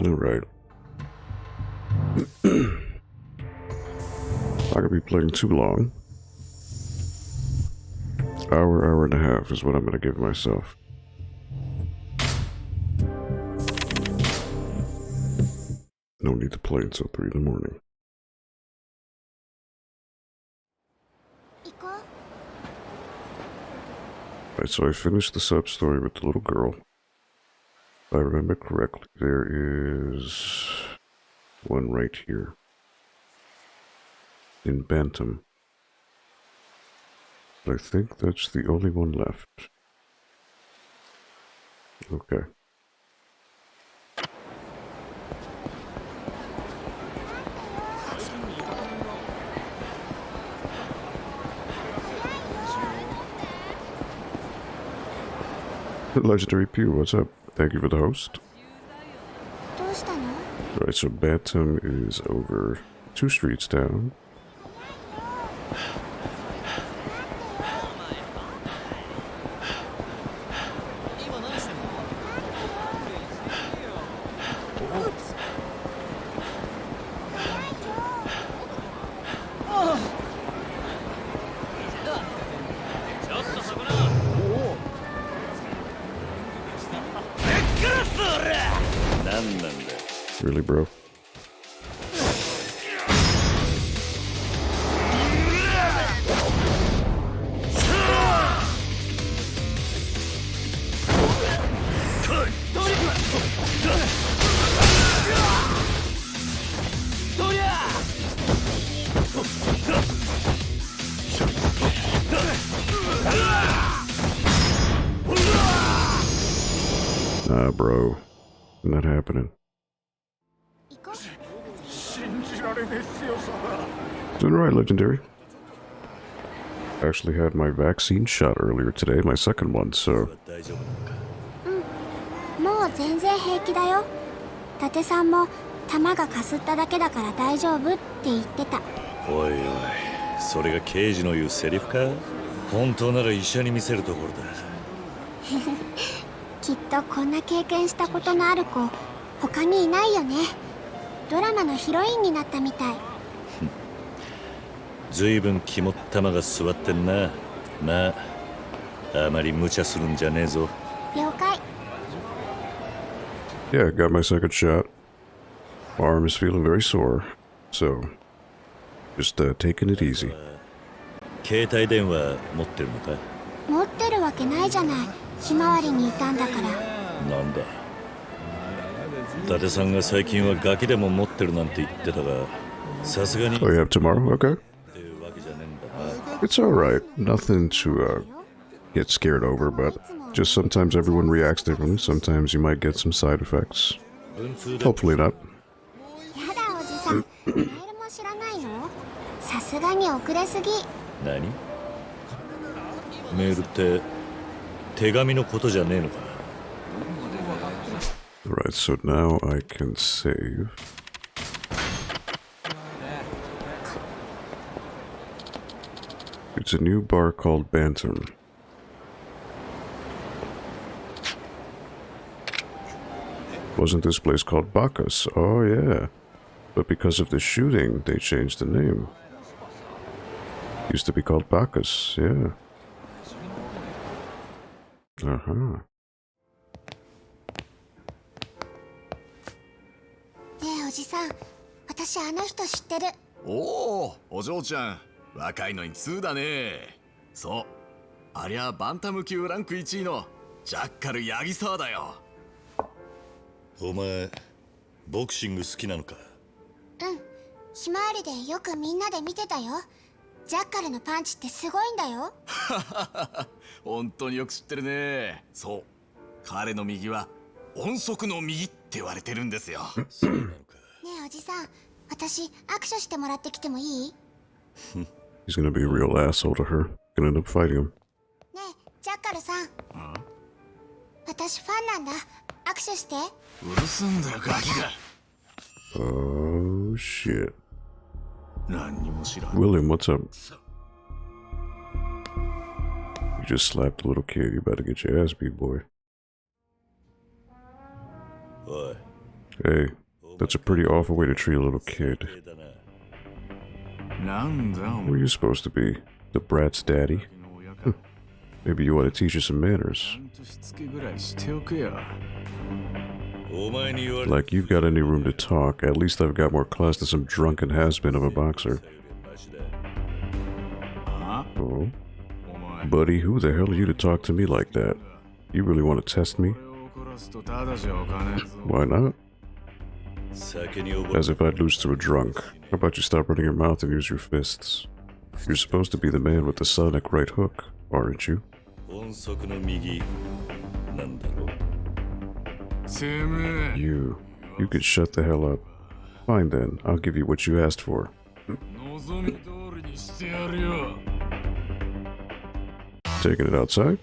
All right. Not gonna be playing too long. Hour and a half is what I'm gonna give myself. No need to play until 3 in the morning. Right, so I finished the sub-story with the little girl. If I remember correctly, there is one right here. In Bantam. But I think that's the only one left. Okay. Legendary Pew, what's up? Thank you for the host. Alright, so Bantam is over 2 streets down. Really, bro? Nah, bro. Not happening. Doing right, Legendary. I actually had my vaccine shot earlier today, my second one, so... もう全然平気だよ。伊達さんも弾がかすっただけだから大丈夫って言ってた。おいおい、それが刑事の言うセリフか？本当なら医者に見せるところだ。きっとこんな経験したことのある子、他にいないよね。ドラマのヒロインになったみたい。ずいぶん肝っ玉が座ってんな。まあ、あまり無茶するんじゃねえぞ。了解。Yeah, I got my second shot. My arm is feeling very sore, so just taking it easy. 携帯電話持ってるのか？持ってるわけないじゃない。ひまわりにいたんだから。なんだ。伊達さんが最近はガキでも持ってるなんて言ってたが、さすがに。Oh, you have tomorrow? Okay. It's alright. Nothing to get scared over, but just sometimes everyone reacts differently. Sometimes you might get some side effects. Hopefully not. やだおじさん、メールも知らないの？さすがに遅れすぎ。何？メールって手紙のことじゃねえのか？Alright, so now I can save. It's a new bar called Bantam. Wasn't this place called Bacchus? Oh yeah. But because of the shooting, they changed the name. Used to be called Bacchus, yeah. Uh-huh. ねえおじさん、私あの人知ってる。おお、お嬢ちゃん、若いのに2だね。そう、ありゃバンタム級ランク1位のジャッカルヤギサワだよ。お前ボクシング好きなのか？うん、ひまわりでよくみんなで見てたよ。ジャッカルのパンチってすごいんだよ。本当によく知ってるね。そう、彼の右は音速の右って言われてるんですよ。そうなのか。ねえおじさん、私握手してもらってきてもいい？ He's gonna be a real asshole to her. Gonna end up fighting him. ねえジャッカルさん、私ファンなんだ。握手して。うるすんだよガキが。 Oh shit. 何にも知らん。 William, what's up? You just slapped a little kid. You better get your ass beat, boy. おい、 Hey, that's a pretty awful way to treat a little kid. なんだお Who are you supposed to be? The brat's daddy? の親か。 Maybe you want to teach her some ちゃ manners. んとしつけぐらいしておけよ。お前に言われ Like you've got any room to talk. At least I've got more class than some drunken has-been of a boxer. あ Oh, お前。 buddy, who the hell are you to talk to me like that? You really want to test me? 俺を怒らすとただじゃおかねえぞ。 Why not? 酒に溺れ As if I'd lose to a drunk. How about you stop running your mouth and use your fists? You're supposed to be the man with the sonic right hook, aren't you? 音速の右なんだろう。てめえ。 You could shut the hell up. Fine then, I'll give you what you asked for. 望み通りにしてやるよ。 Taking it outside?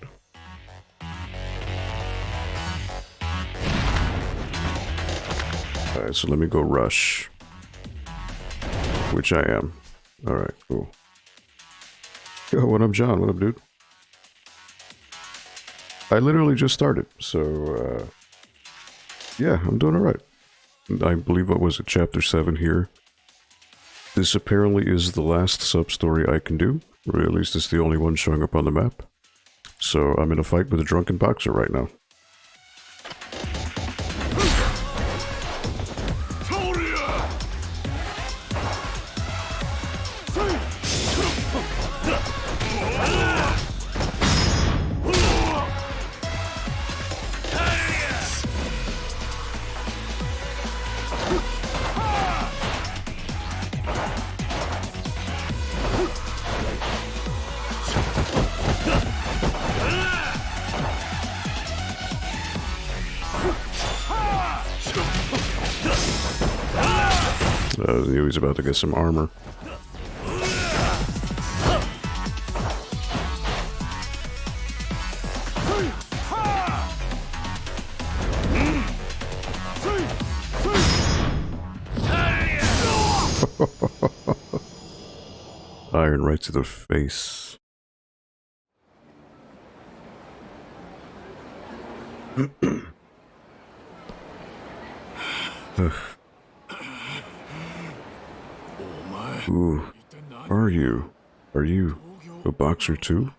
Alright, so let me go rush. Which I am. Alright, cool. Yo, what up, John? What up, dude? I literally just started, so, yeah, I'm doing alright. I believe, what was it, Chapter 7 here? This apparently is the last sub-story I can do, or at least it's the only one showing up on the map. So I'm in a fight with a drunken boxer right now. I knew he was about to get some armor. Iron right to the face. Who are you? Are you a boxer too?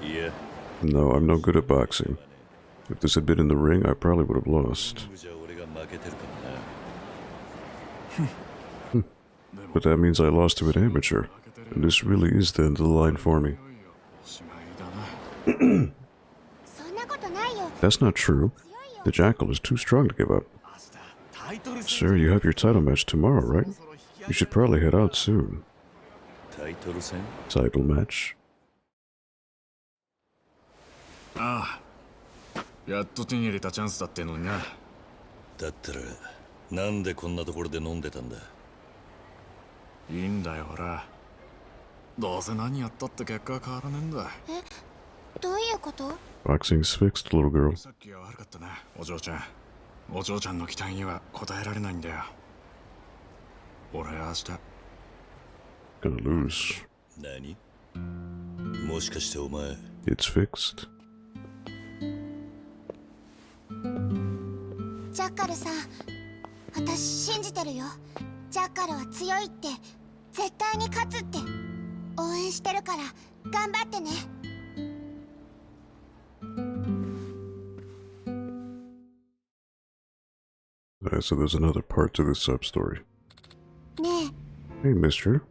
Yeah. No, I'm no good at boxing. If this had been in the ring, I probably would have lost. じゃあ俺が負けてるかもな。 But that means I lost to an amateur. And this really is the end of the line for me. おしまいだな。そんなことないよ。 That's not true. The Jackal is too strong to give up. タイトル Sir, you have your title match tomorrow, right? You should probably head out soon. タイトル戦？ Title match? ああ、やっと手に入れたチャンスだってのにな。だったらなんでこんなところで飲んでたんだ？いいんだよほら。どうせ何やったって結果は変わらねえんだ。どういうこと？ Boxing's fixed, little girl. さっきは悪かったな、お嬢ちゃん。お嬢ちゃんの期待には応えられないんだよ。俺は明日。 Gonna lose. 何？もしかしてお前 It's fixed. ジャッカルさん、私信じてるよ。ジャッカルは強いって、絶対に勝つって。応援してるから頑張ってね。 Alright, so there's another part to this sub-story. ね Hey, mister.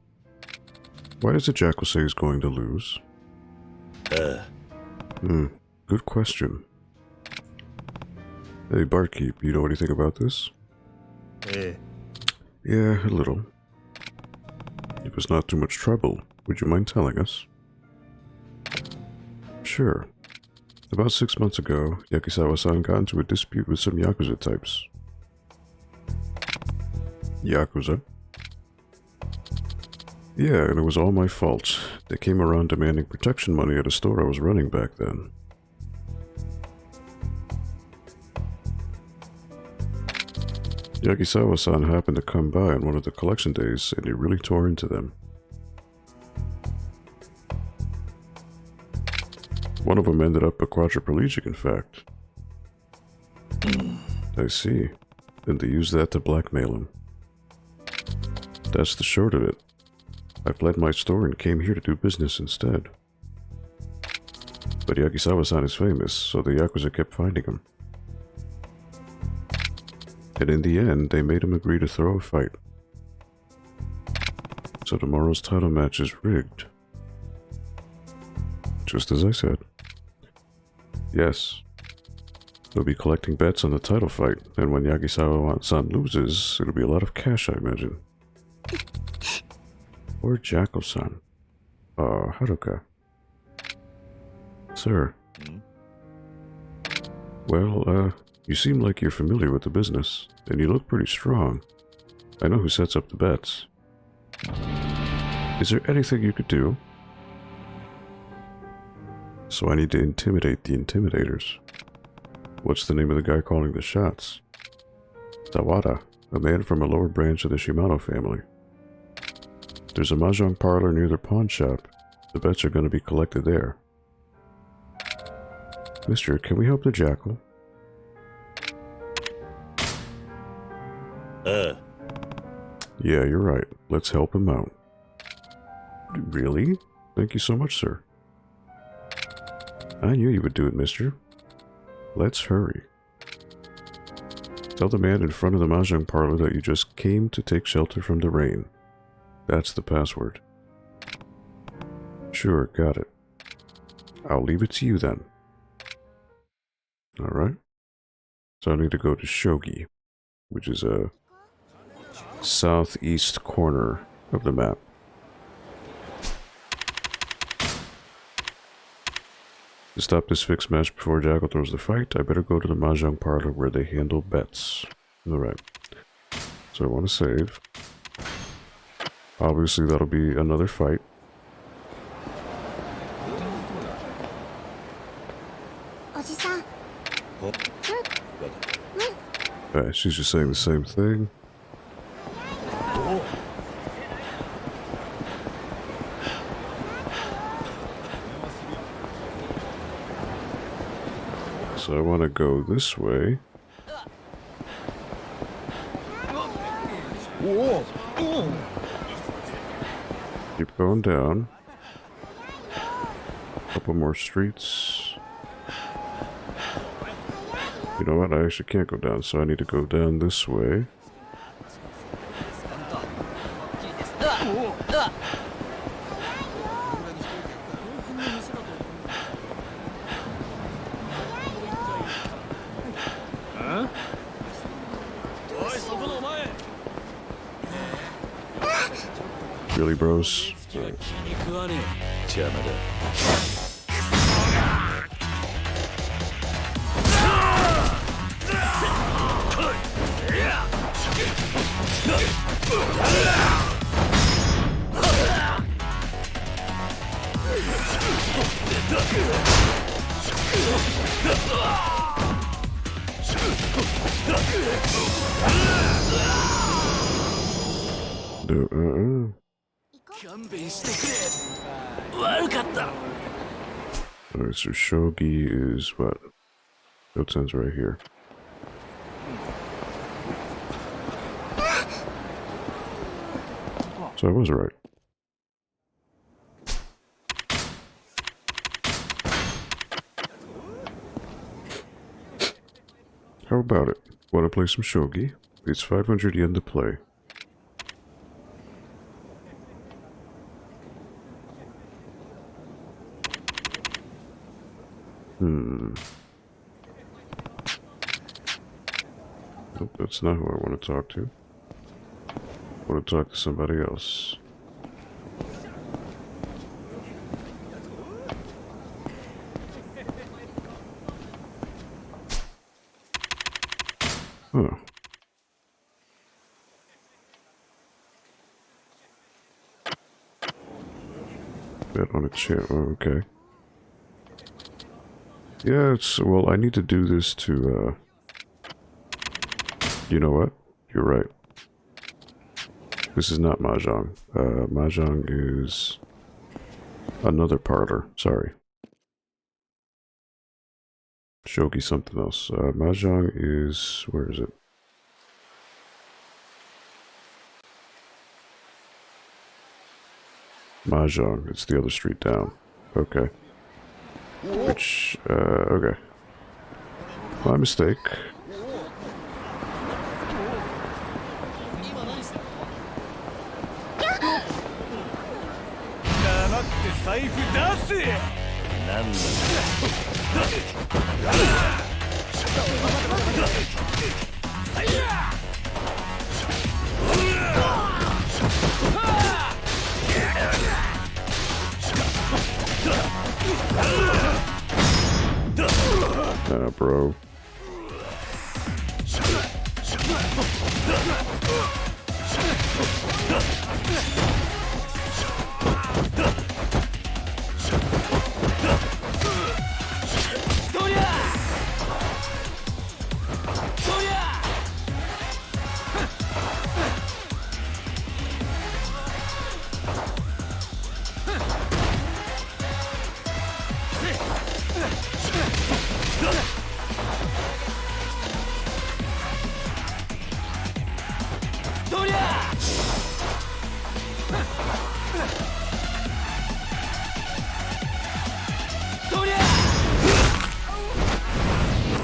Why does the Jackal say he's going to lose? ああ、 Hmm. good question. Hey, barkeep, you know anything about this? Eh. Yeah, a little. If it's not too much trouble, would you mind telling us? Sure. About 6 months ago, Yakizawa-san got into a dispute with some Yakuza types. Yakuza? Yeah, and it was all my fault. They came around demanding protection money at a store I was running back then. Yakizawa-san happened to come by on one of the collection days, and he really tore into them. One of them ended up a quadriplegic, in fact. I see. Then they used that to blackmail him. That's the short of it. I fled my store and came here to do business instead. But Yakizawa-san is famous, so the Yakuza kept finding him. And in the end, they made him agree to throw a fight. So tomorrow's title match is rigged. Just as I said. Yes. They'll be collecting bets on the title fight, and when Yakizawa-san loses, it'll be a lot of cash, I imagine. Or Jackal-san. Haruka. Sir. Well, you seem like you're familiar with the business, and you look pretty strong. I know who sets up the bets. Is there anything you could do? So I need to intimidate the intimidators. What's the name of the guy calling the shots? Sawada, a man from a lower branch of the Shimano family. There's a mahjong parlor near their pawn shop. The bets are going to be collected there. Mister, can we help the Jackal? Yeah, you're right. Let's help him out. Really? Thank you so much, sir. I knew you would do it, mister. Let's hurry. Tell the man in front of the mahjong parlor that you just came to take shelter from the rain. That's the password. Sure, got it. I'll leave it to you then. Alright. So I need to go to Shogi, which is a southeast corner of the map. To stop this fixed match before Jackal throws the fight, I better go to the mahjong parlor where they handle bets. Alright. So I want to save. Obviously that'll be another fight. She's just saying the same thing. So I want to go this way. Keep going down. Couple more streets. You know what? I actually can't go down, so I need to go down this way. Really, bros? Alright, so Shogi is what? Goten's right here. So I was right. How about it? Want to play some shogi? It's 500 yen to play. Nope, that's not who I want to talk to. I want to talk to somebody else. Huh. Bet on a chair. Oh, okay. Yeah, well, I need to do this to, you know what? You're right. This is not Mahjong. Mahjong is another parlor. Sorry. Shogi something else. Mahjong is... where is it? Mahjong. It's the other street down. Okay. Which, okay. My mistake. Bro.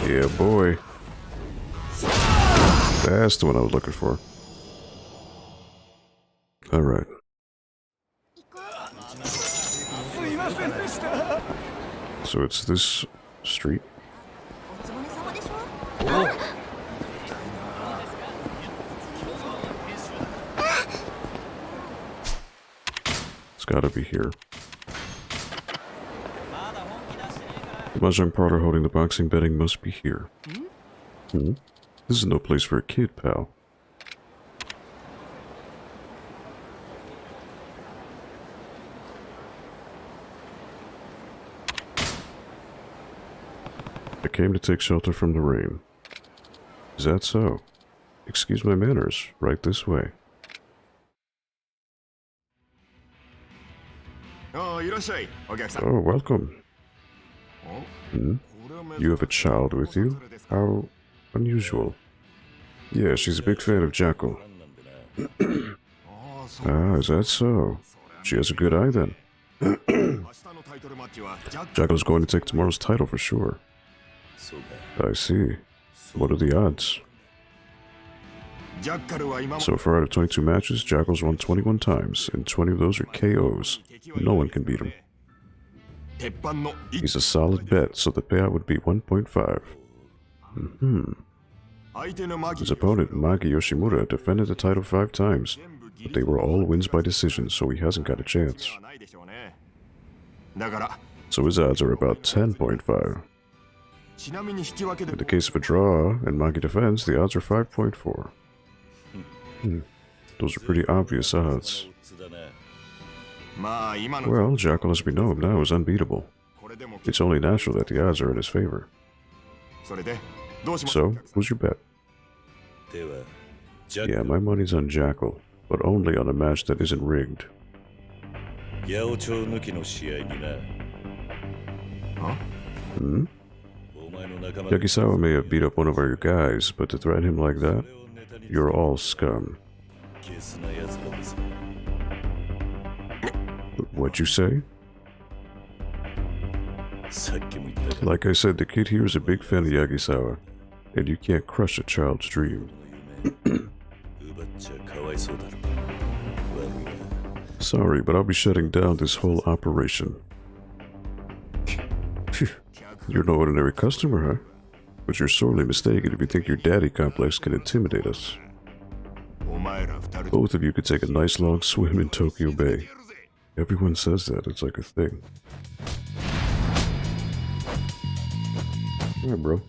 Yeah, boy. That's the one I was looking for. Alright. So it's this street. It's gotta be here. The mahjong parlor holding the boxing betting must be here. Hmm? This is no place for a kid, pal. I came to take shelter from the rain. Is that so? Excuse my manners. Right this way. Oh, welcome. Hmm? You have a child with you? How unusual. Yeah, she's a big fan of Jackal. Ah, is that so? She has a good eye then. Jackal's going to take tomorrow's title for sure. I see. What are the odds? So far out of 22 matches, Jackal's won 21 times, and 20 of those are KOs. No one can beat him. He's a solid bet, so the payout would be 1.5. His opponent, Magi Yoshimura, defended the title 5 times, but they were all wins by decision, so he hasn't got a chance. So his odds are about 10.5. In the case of a draw and Magi defends, the odds are 5.4. Those are pretty obvious odds. Well, Jackal, as we know him now, is unbeatable. It's only natural that the odds are in his favor. So, who's your bet? Yeah, my money's on Jackal, but only on a match that isn't rigged. Hmm? Yakisawa may have beat up one of our guys, but to threaten him like that, you're all scum. What'd you say? Like I said, the kid here is a big fan of Yakisawa, and you can't crush a child's dream. Sorry, but I'll be shutting down this whole operation. You're no ordinary customer, huh? But you're sorely mistaken if you think your daddy complex can intimidate us. Both of you could take a nice long swim in Tokyo Bay. Everyone says that, it's like a thing. Alright, bro.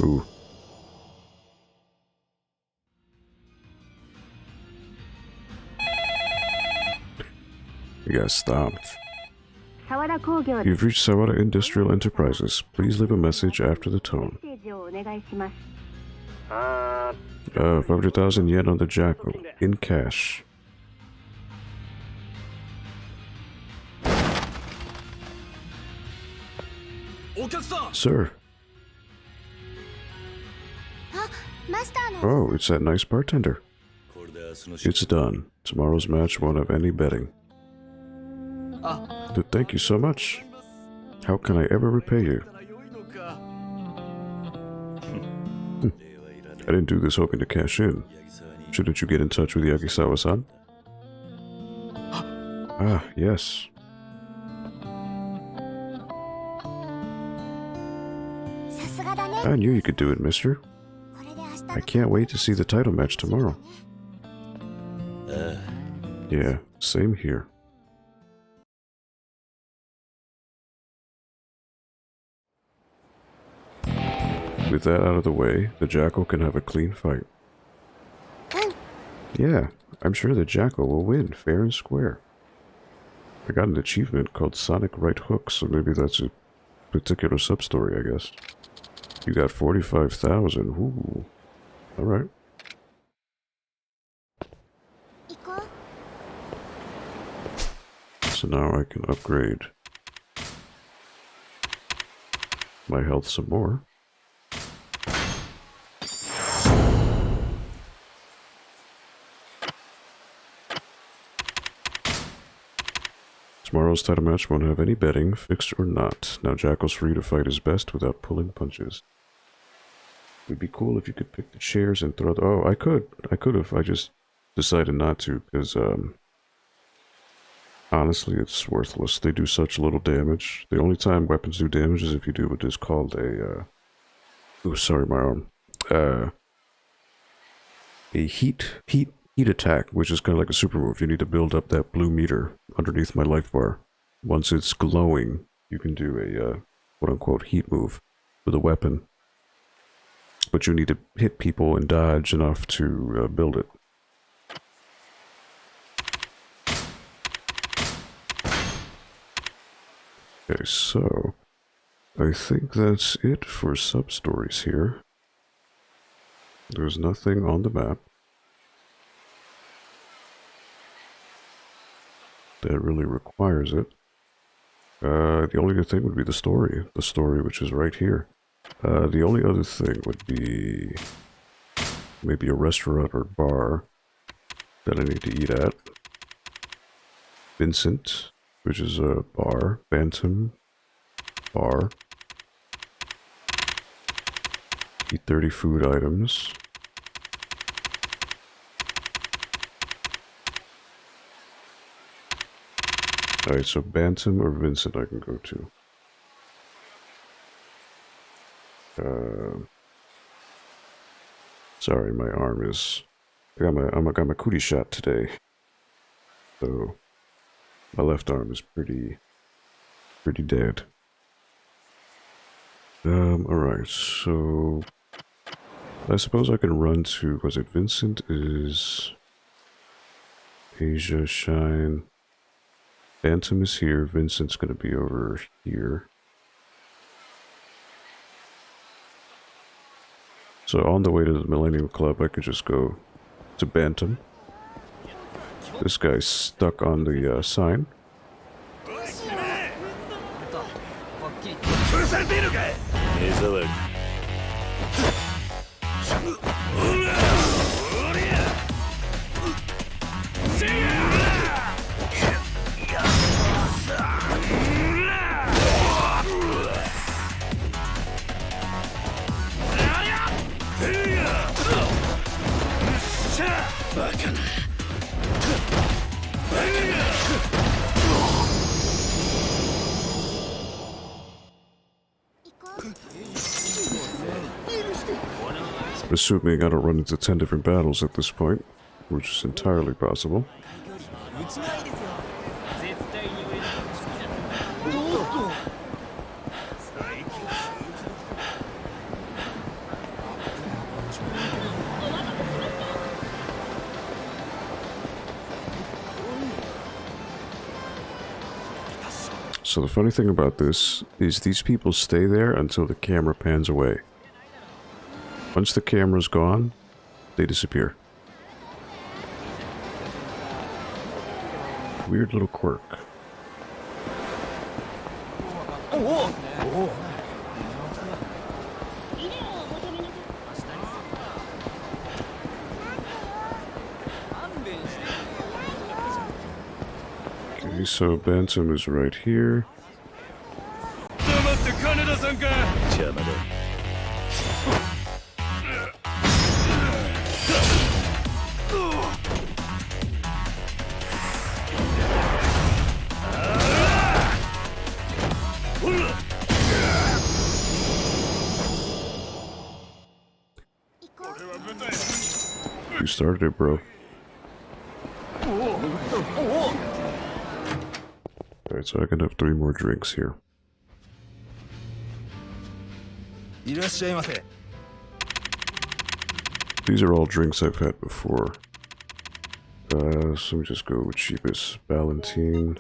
Ooh. You got stopped. You've reached Sawara Industrial Enterprises. Please leave a message after the tone. 500,000 yen on the Jackal. In cash. Sir. Oh, it's that nice bartender. It's done. Tomorrow's match won't have any betting. Thank you so much. How can I ever repay you? I didn't do this hoping to cash in. Shouldn't you get in touch with Yakizawa-san? Ah, yes. I knew you could do it, mister. I can't wait to see the title match tomorrow. Yeah, same here. With that out of the way, the Jackal can have a clean fight. Yeah, I'm sure the Jackal will win, fair and square. I got an achievement called Sonic Right Hook, so maybe that's a particular sub-story, I guess. You got 45,000, ooh. Alright. So now I can upgrade my health some more. Tomorrow's title match won't have any betting, fixed or not. Now Jackal's free to fight his best without pulling punches. It would be cool if you could pick the chairs and throw the... Oh, I could. I could have. I just decided not to, because, honestly, it's worthless. They do such little damage. The only time weapons do damage is if you do what is called a, oh, sorry, my arm. A heat attack, which is kind of like a super move. You need to build up that blue meter underneath my life bar. Once it's glowing, you can do a, quote-unquote heat move with a weapon. But you need to hit people and dodge enough to build it. Okay, so I think that's it for sub-stories here. There's nothing on the map that really requires it. The only good thing would be the story which is right here. The only other thing would be maybe a restaurant or bar that I need to eat at. Vincent, which is a bar. Bantam, bar. Eat 30 food items. Alright, so Bantam or Vincent I can go to. Sorry, my arm is... I got my cootie shot today. So, my left arm is pretty dead. Alright, so... I suppose I can run to... Was it Vincent is... Asia, Shine. Bantam is here. Vincent's gonna be over here. So on the way to the Millennium Club, I could just go to Bantam. This guy's stuck on the sign. Assuming I don't run into 10 different battles at this point, which is entirely possible. So the funny thing about this is these people stay there until the camera pans away. Once the camera's gone, they disappear. Weird little quirk. Okay, so Bantam is right here. You started it, bro. Alright, so I can have 3 more drinks here. These are all drinks I've had before. So let me just go with cheapest. Ballantine.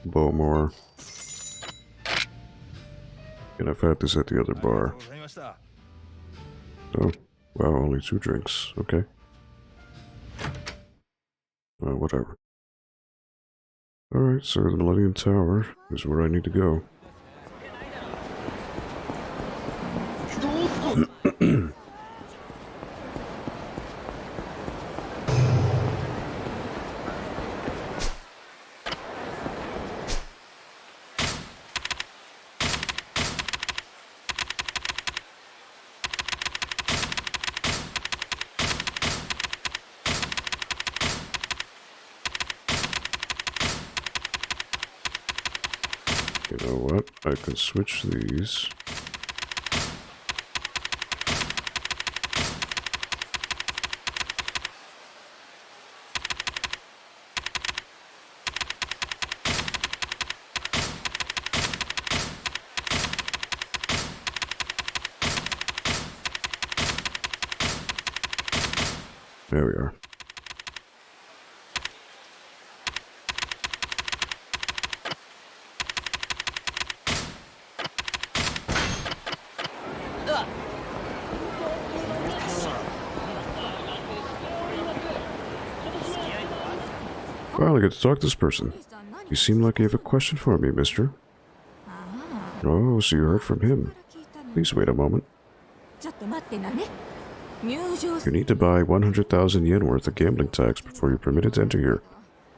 Bowmore. And I've had this at the other bar. Oh, wow, only 2 drinks. Okay. Whatever. Alright, so the Millennium Tower is where I need to go. You know what? I can switch these. There we are. Finally get to talk to this person. You seem like you have a question for me, mister. Oh, so you heard from him. Please wait a moment. You need to buy 100,000 yen worth of gambling tax before you're permitted to enter here.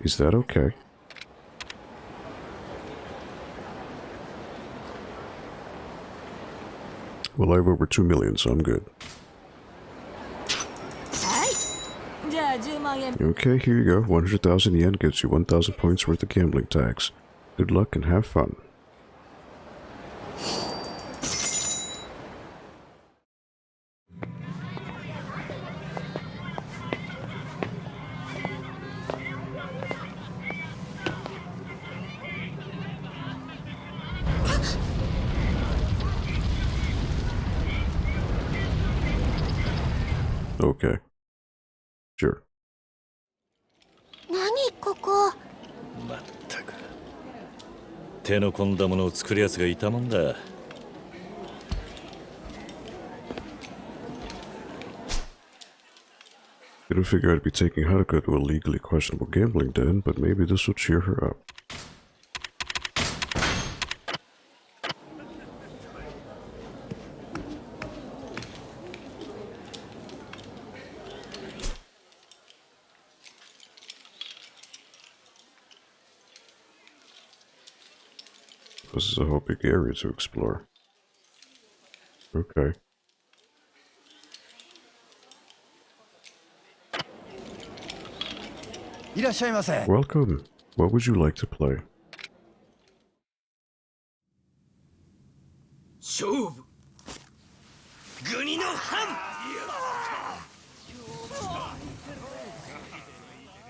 Is that okay? Well, I have over 2 million, so I'm good. Okay, here you go. 100,000 yen gets you 1,000 points worth of gambling tax. Good luck and have fun. Okay. Sure. 何ここ。まったく手の込んだものを作るやつがいたもんだ。Didn't figure I'd be taking Haruka to a legally questionable gambling den, but maybe this will cheer her up. This is a whole big area to explore. Okay. Welcome. What would you like to play? 勝負国の藩。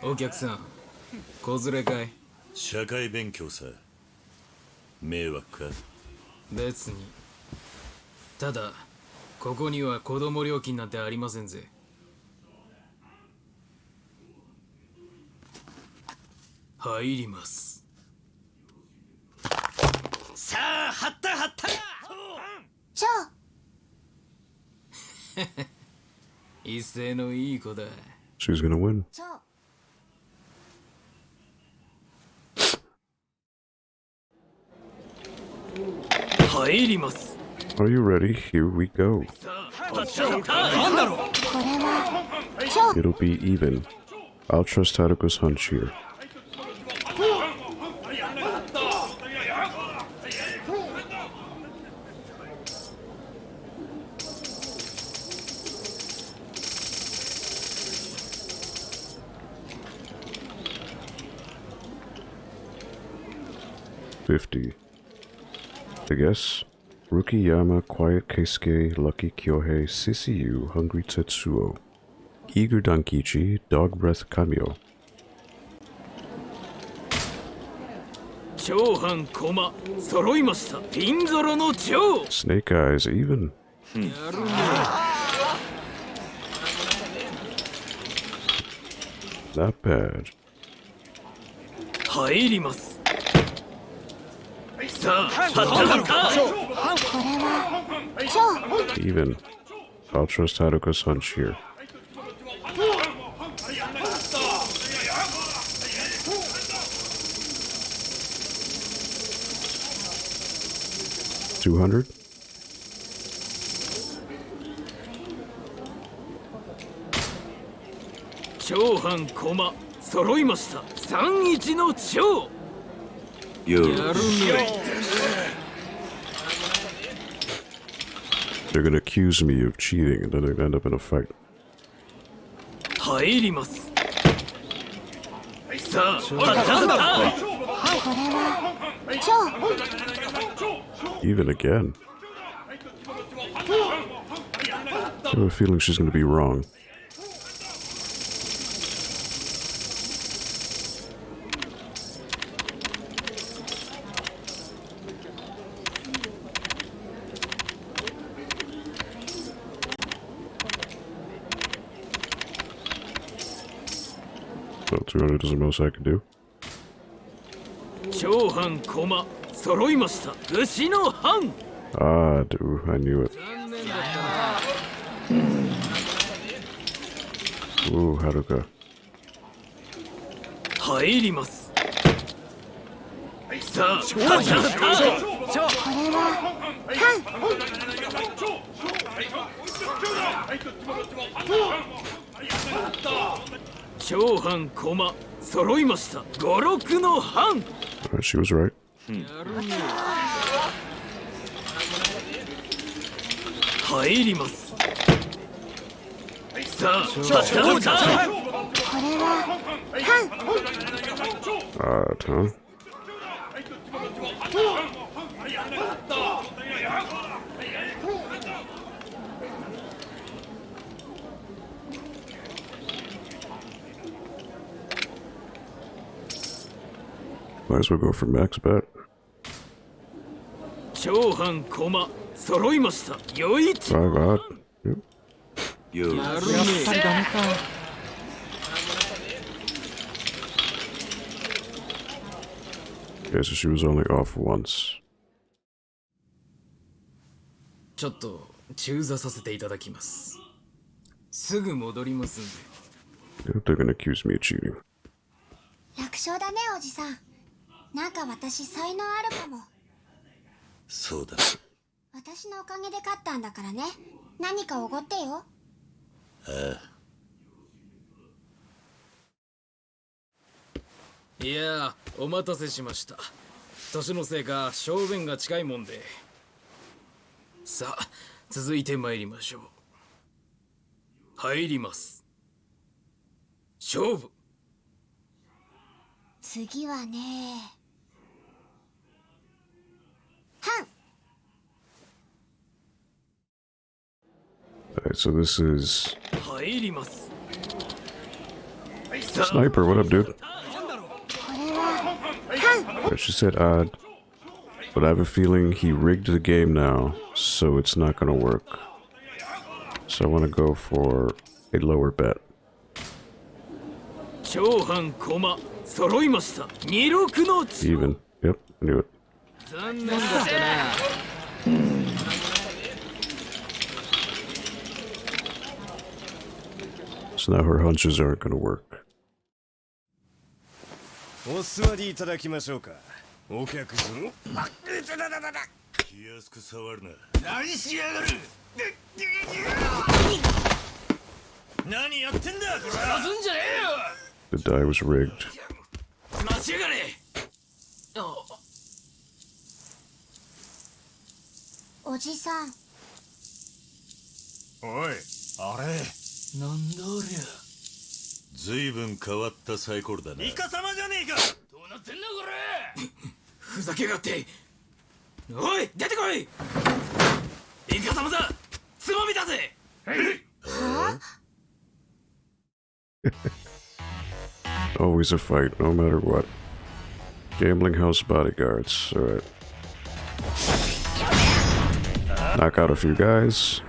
お客さん、子連れかい？社会勉強さ。迷惑か？別に。ただここには子供料金なんてありませんぜ。入ります。さあ、張った張った。じゃあ。一斉のいい子だ。She's gonna win. じゃあ。入ります。 Are you ready? Here we go. なんだろう。これは。It'll be even. I'll trust Haruka's hunch here. $50. I guess. Rukiyama, Quiet Keisuke, Lucky Kyohei, CCU, Hungry Tetsuo. Eager Dankichi, Dog Breath Kamio. 長藩駒揃いました。ピンゾロの蝶。 Snake Eyes, even. やるね。 Not bad. 入ります。さあ、張った張った。これは。超。 Even. I'll trust Haruka's hunch here. $200? 長藩駒揃いました。31の蝶。やるね。 They're gonna accuse me of cheating and then they're gonna end up in a fight. 入ります。さあ、張った張った。これは。超。 Even again. I have a feeling she's gonna be wrong. Well, 200 is the most I can do. 長藩駒揃いました。牛の藩。 Ah, dude, I knew it. 残念だったな。 Ooh, Haruka. 入ります。さあ、張った張った。これは。長藩駒揃いました。五六の藩。 She was right. やるね。入ります。さあ、張った張った。これは。Odd, huh? Might as well go for max bet. 長藩駒揃いました。余一。 5 odd. Yep. よう Okay, so she was only off once. ちょっと中座させていただきます。すぐ戻りますんで。 They're gonna accuse me of cheating. 楽勝だねおじさん。なんか私才能あるかも。そうだ。私のおかげで勝ったんだからね。何かおごってよ。いやー、お待たせしました。年のせいか小便が近いもんで。さあ、続いて参りましょう。入ります。勝負。次はね。はん。 Alright, so this is 入ります。 Sniper. What up, dude? これは。はん。 Alright, she said odd, but I have a feeling he rigged the game now, so it's not gonna work. So I want to go for a lower bet. 長半駒揃いました。26の地。 Even. Yep, I knew it. 残念だったな。So now her hunches aren't gonna work. お座りいただきましょうか。お客さん。気安く触るな。何しやがる。何やってんだ。さすんじゃね The die was rigged. えよ。待ちやがれ。おじさん。おい、あれ。なんだありゃ。ずいぶん変わったサイコロだな。イカ様じゃねえか。どうなってんだこれ。ふざけやがって。おい、出てこい。イカ様だ。つまみだぜ。Always a fight, no matter what. Gambling house bodyguards. Alright. Knock out a few guys.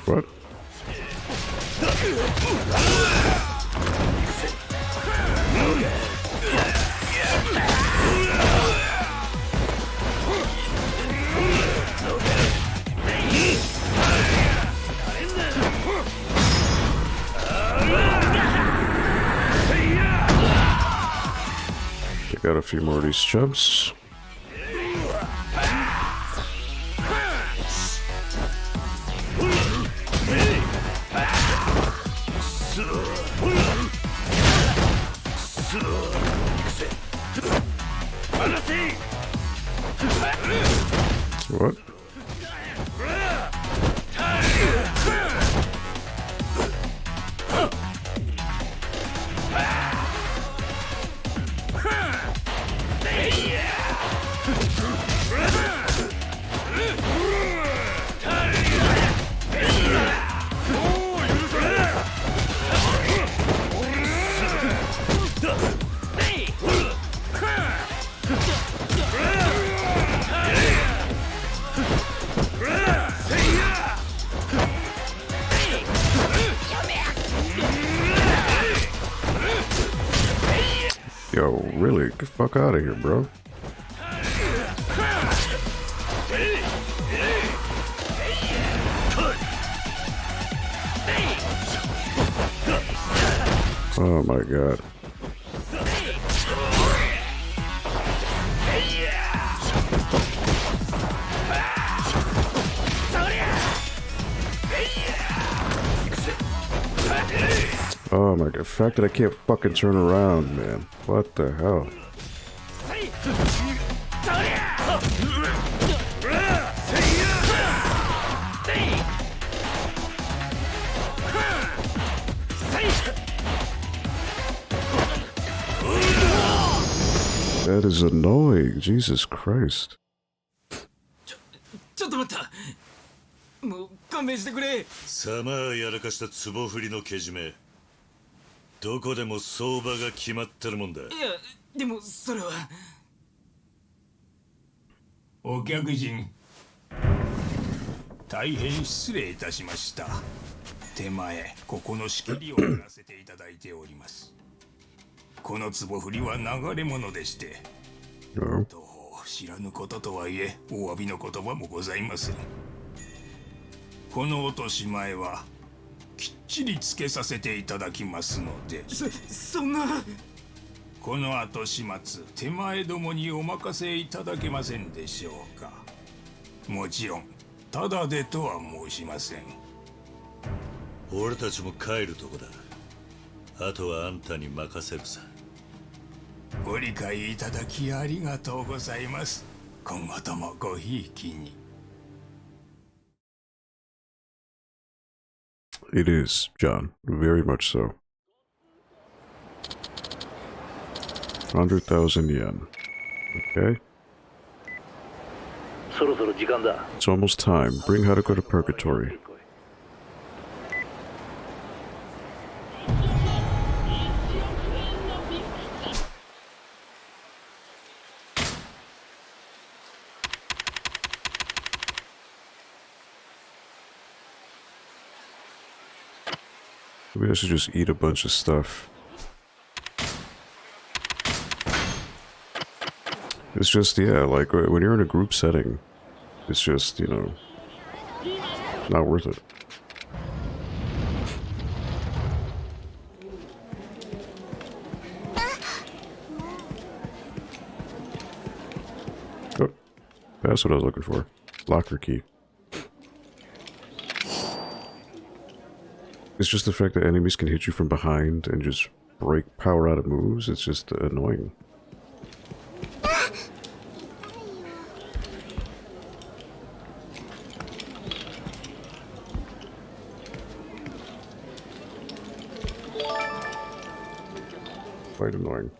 What? Check out a few more of these chumps. What? Yo, really? Get the fuck out of here, bro. Oh my god. Oh my god, the fact that I can't fucking turn around, man. What the hell? That is annoying. Jesus Christ. ちょっと待った。もう勘弁してくれ。さまあやらかした壺振りのけじめ。どこでも相場が決まってるもんだ。いや、でもそれは。お客人、大変失礼いたしました。手前ここの仕切りをやらせていただいております。この壺振りは流れ物でして、No. どう知らぬこととはいえお詫びの言葉もございません。この落とし前はきっちりつけさせていただきますので。そんな。この後始末、手前どもにお任せいただけませんでしょうか。もちろんただでとは申しません。俺たちも帰るとこだ。あとはあんたに任せるさ。ご理解いただきありがとうございます。今後ともごひいきに。It is, John. Very much so. 100,000 yen. Okay. そろそろ時間だ。 It's almost time. Bring Haruka to Purgatory. Maybe I should just eat a bunch of stuff. It's just, yeah, like, when you're in a group setting, it's just, you know, not worth it. Oh, that's what I was looking for. Locker key. It's just the fact that enemies can hit you from behind and just break power out of moves. It's just annoying. Quite annoying.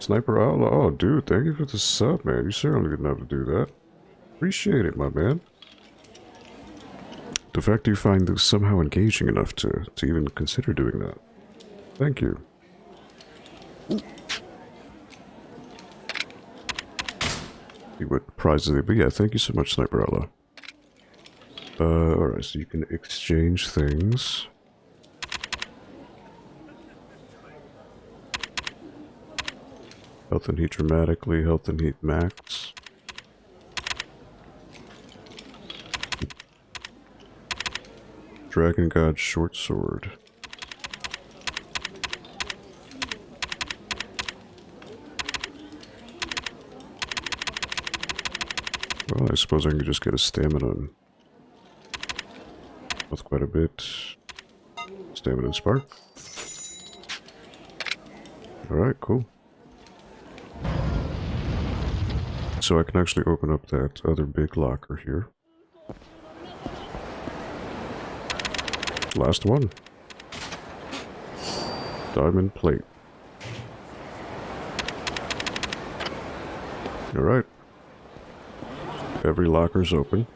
Sniper Outlaw. Oh, dude, thank you for the sub, man. You certainly didn't have to do that. Appreciate it, my man. The fact you find this somehow engaging enough to even consider doing that. Thank you. See what prizes they, but yeah, thank you so much, Sniper Outlaw. Alright, so you can exchange things. Health and heat dramatically, health and heat max. Dragon God short sword. Well, I suppose I can just get a stamina and with quite a bit. Stamina and spark. Alright, cool. So I can actually open up that other big locker here. Last one. Diamond plate. Alright. Every locker's open.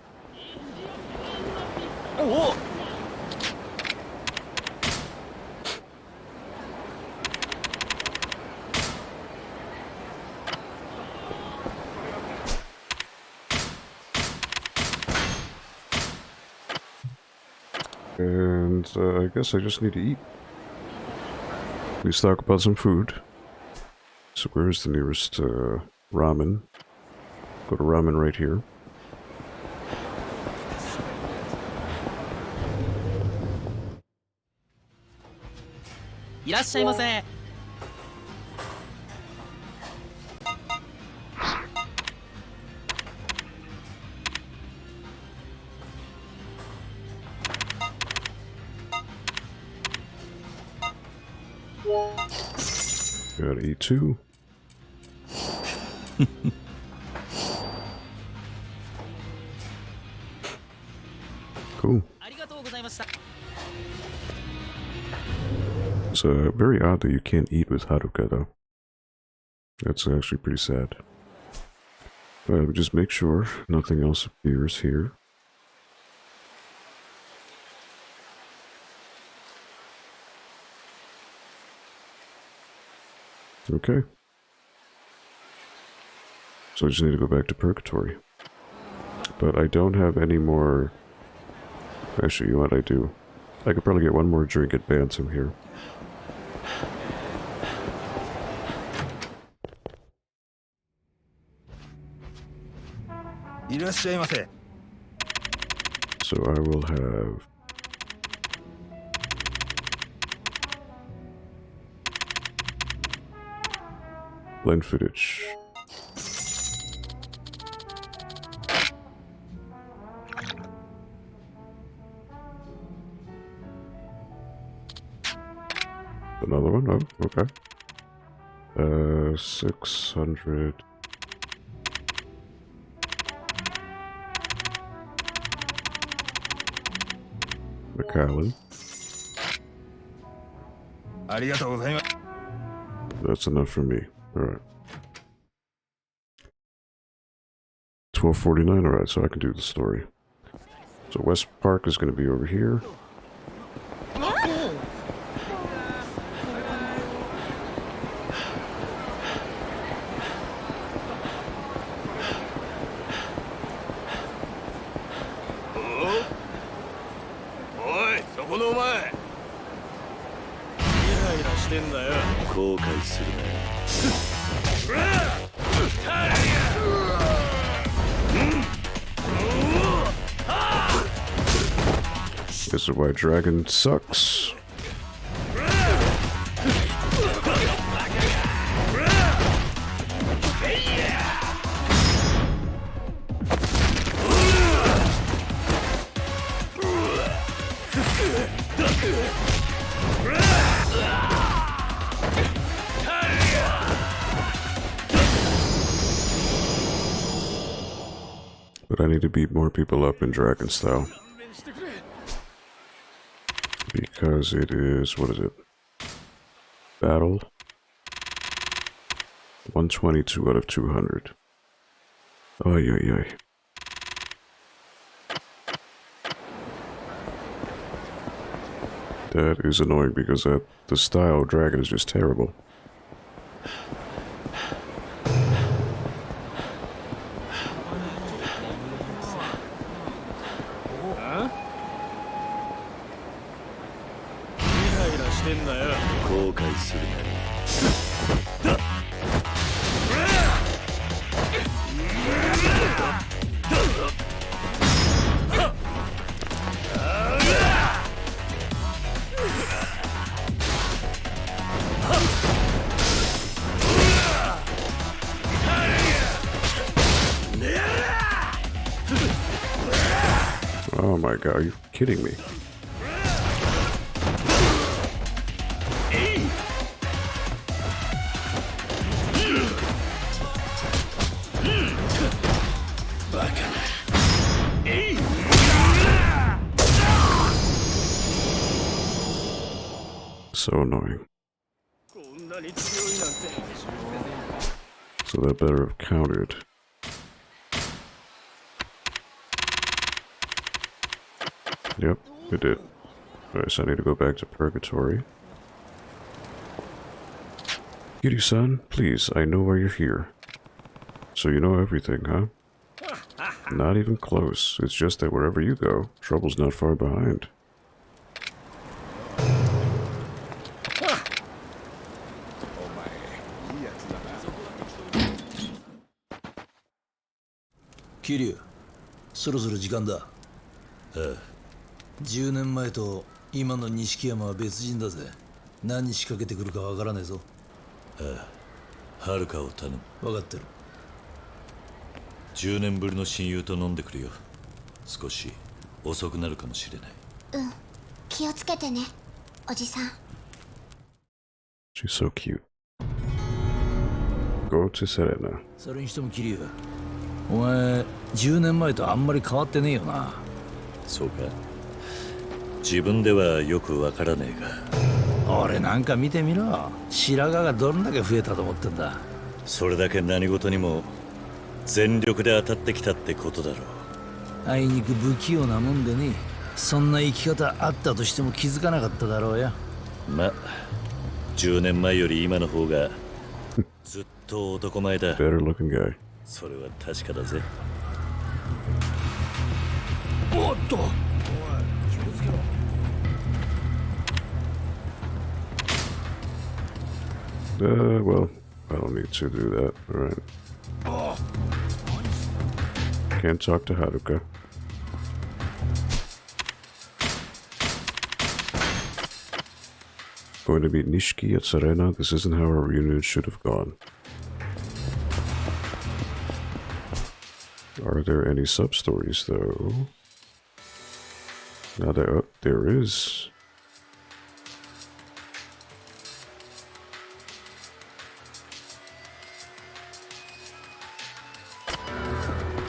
And I guess I just need to eat. Please talk about some food. So where's the nearest ramen? Go to ramen right here. Gotta eat too. Cool. It's very odd that you can't eat with Haruka though. That's actually pretty sad. Alright, let me just make sure nothing else appears here. Okay. So I just need to go back to Purgatory. But I don't have any more... Actually, you know what I do? I could probably get one more drink at Bantam here. So I will have... Glenfiddich. Another one? Oh, okay. 600. Macallan. That's enough for me. Alright. 1249, alright, so I can do the story. So West Park is going to be over here. This is why Dragon sucks. But I need to beat more people up in Dragon style. Because it is, what is it? Battle. 122 out of 200. Ay, ay, ay. That is annoying because the style of dragon is just terrible. Oh my god, are you kidding me? So annoying. So that better have countered. Yep, it did. Alright, so I need to go back to Purgatory. Kitty-san, please, I know why you're here. So you know everything, huh? Not even close. It's just that wherever you go, trouble's not far behind. Kiryu, そろそろ時間だ。10年前と今の錦山は別人だぜ。何仕掛けてくるかわからねえぞ。はるかを頼む。分かってる。10年ぶりの親友と飲んでくるよ。少し遅くなるかもしれない。気をつけてね、おじさん。She's so cute. Go to Serena. それにしてもキリュウ、お前10年前とあんまり変わってねえよな。そうか。自分ではよくわからねえが。俺なんか見てみろ。白髪がどんだけ増えたと思ってんだ。それだけ何事にも全力で当たってきたってことだろう。あいにく不器用なもんでね。そんな生き方あったとしても気づかなかっただろうや。ま、10年前より今の方がずっと男前だ。 Better looking guy. それは確かだぜ。おっと、おい、気をつけろ。Well, I don't need to do that. Alright. Can't talk to Haruka. Going to meet Nishiki at Serena. This isn't how our reunion should have gone. Are there any sub-stories, though? Now there is.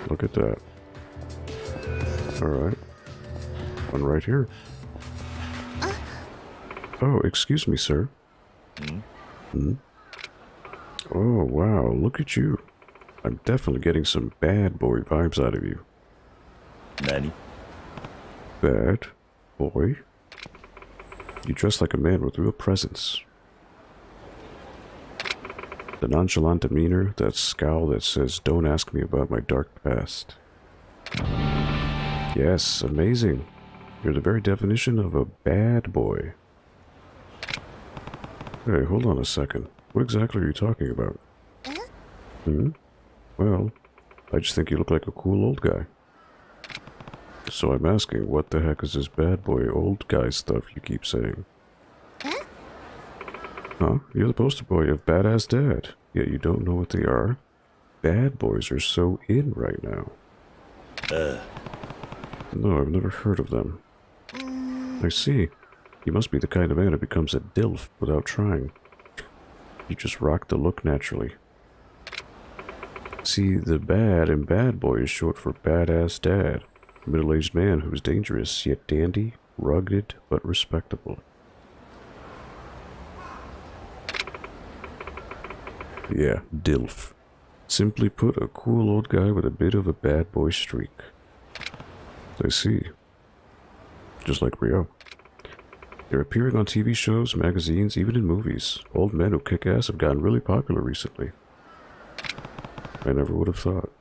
Look at that. Alright. One right here. Oh, excuse me, sir. Hmm? Oh, wow, look at you. I'm definitely getting some bad boy vibes out of you. Nani? Bad boy? You dress like a man with real presence. The nonchalant demeanor, that scowl that says, "Don't ask me about my dark past." Yes, amazing. You're the very definition of a bad boy. Hey, hold on a second. What exactly are you talking about? Hmm? Well, I just think you look like a cool old guy. So I'm asking, what the heck is this bad boy old guy stuff you keep saying? Huh? You're the poster boy of badass dad, yet you don't know what they are? Bad boys are so in right now. No, I've never heard of them. I see. You must be the kind of man who becomes a DILF without trying. You just rock the look naturally. See, the bad in bad boy is short for badass dad. A middle-aged man who is dangerous, yet dandy, rugged, but respectable. Yeah, DILF. Simply put, a cool old guy with a bit of a bad boy streak. I see. Just like Rio. They're appearing on TV shows, magazines, even in movies. Old men who kick ass have gotten really popular recently. I never would have thought.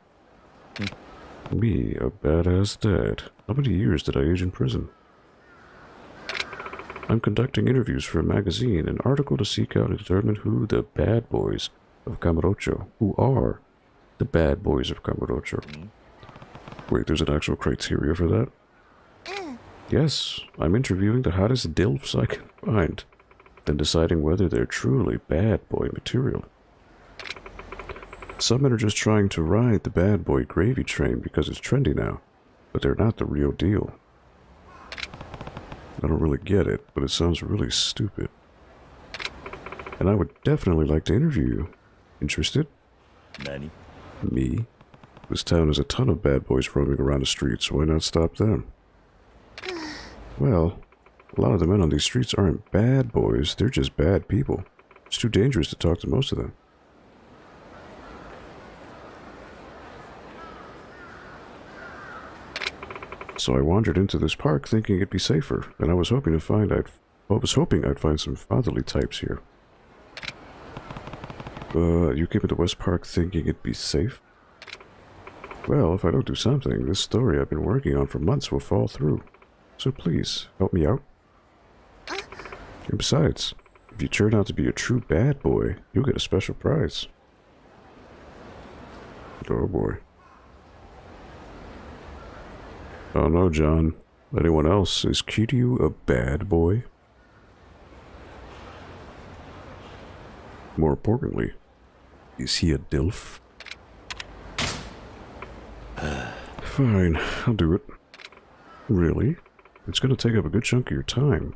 Me, a badass dad. How many years did I age in prison? I'm conducting interviews for a magazine, an article to seek out and determine who the bad boys of Kamurocho, who are the bad boys of Kamurocho. Wait, there's an actual criteria for that? Yes, I'm interviewing the hottest DILFs I can find, then deciding whether they're truly bad boy material. Some men are just trying to ride the bad boy gravy train because it's trendy now, but they're not the real deal. I don't really get it, but it sounds really stupid. And I would definitely like to interview you. Interested? Nani? Me? This town has a ton of bad boys roaming around the streets, so why not stop them? Well, a lot of the men on these streets aren't bad boys, they're just bad people. It's too dangerous to talk to most of them. So I wandered into this park thinking it'd be safer, and I was hoping I'd find some fatherly types here. You came into West Park thinking it'd be safe? Well, if I don't do something, this story I've been working on for months will fall through. So please, help me out. And besides, if you turn out to be a true bad boy, you'll get a special prize. Oh boy. Oh no, John. Anyone else? Is Kiryu a bad boy? More importantly, is he a DILF? Fine, I'll do it. Really? It's gonna take up a good chunk of your time.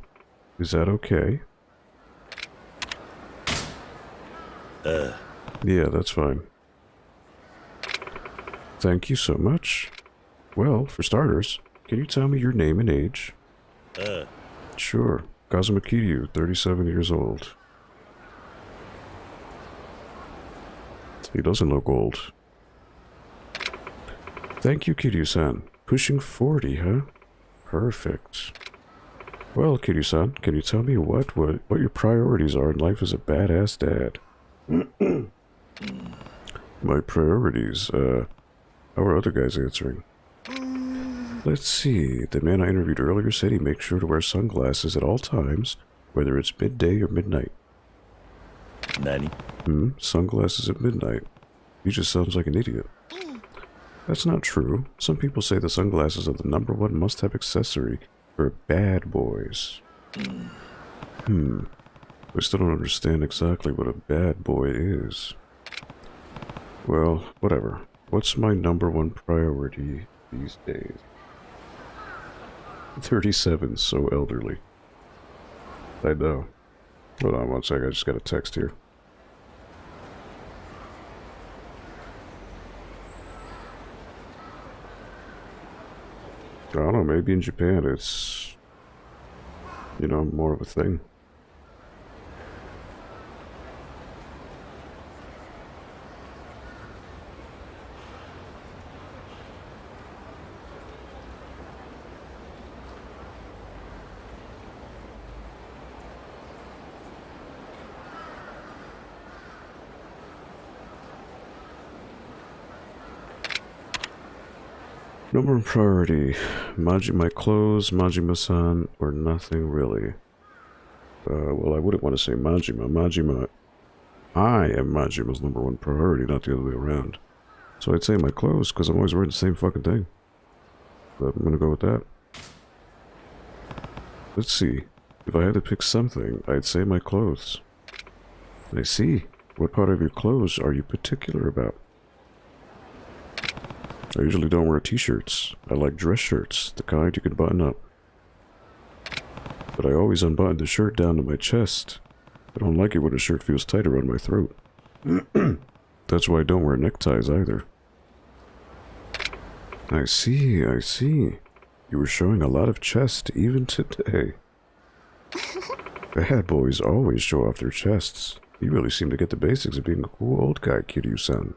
Is that okay? Yeah, that's fine. Thank you so much. Well, for starters, can you tell me your name and age? Sure. Kazuma Kiryu, 37 years old. He doesn't look old. Thank you, Kiryu-san. Pushing 40, huh? Perfect. Well, Kiryu-san, can you tell me what your priorities are in life as a badass dad? My priorities, how are other guys answering? Let's see. The man I interviewed earlier said he makes sure to wear sunglasses at all times, whether it's midday or midnight. Nani? Sunglasses at midnight. He just sounds like an idiot. That's not true. Some people say the sunglasses are the #1 must-have accessory for bad boys. I still don't understand exactly what a bad boy is. Well, whatever. What's my #1 priority these days? 37, so elderly. I know. Hold on one sec, I just got a text here. I don't know, maybe in Japan it's, you know, more of a thing. #1 priority, my clothes, Majima-san, or nothing really. Well, I wouldn't want to say Majima. I am Majima's #1 priority, not the other way around. So I'd say my clothes, because I'm always wearing the same fucking thing. But I'm gonna go with that. Let's see. If I had to pick something, I'd say my clothes. I see. What part of your clothes are you particular about? I usually don't wear t-shirts. I like dress shirts, the kind you can button up. But I always unbutton the shirt down to my chest. I don't like it when a shirt feels tight around my throat. That's why I don't wear neckties either. I see. You were showing a lot of chest even today. Bad boys always show off their chests. You really seem to get the basics of being a cool old guy, Kiryu-san.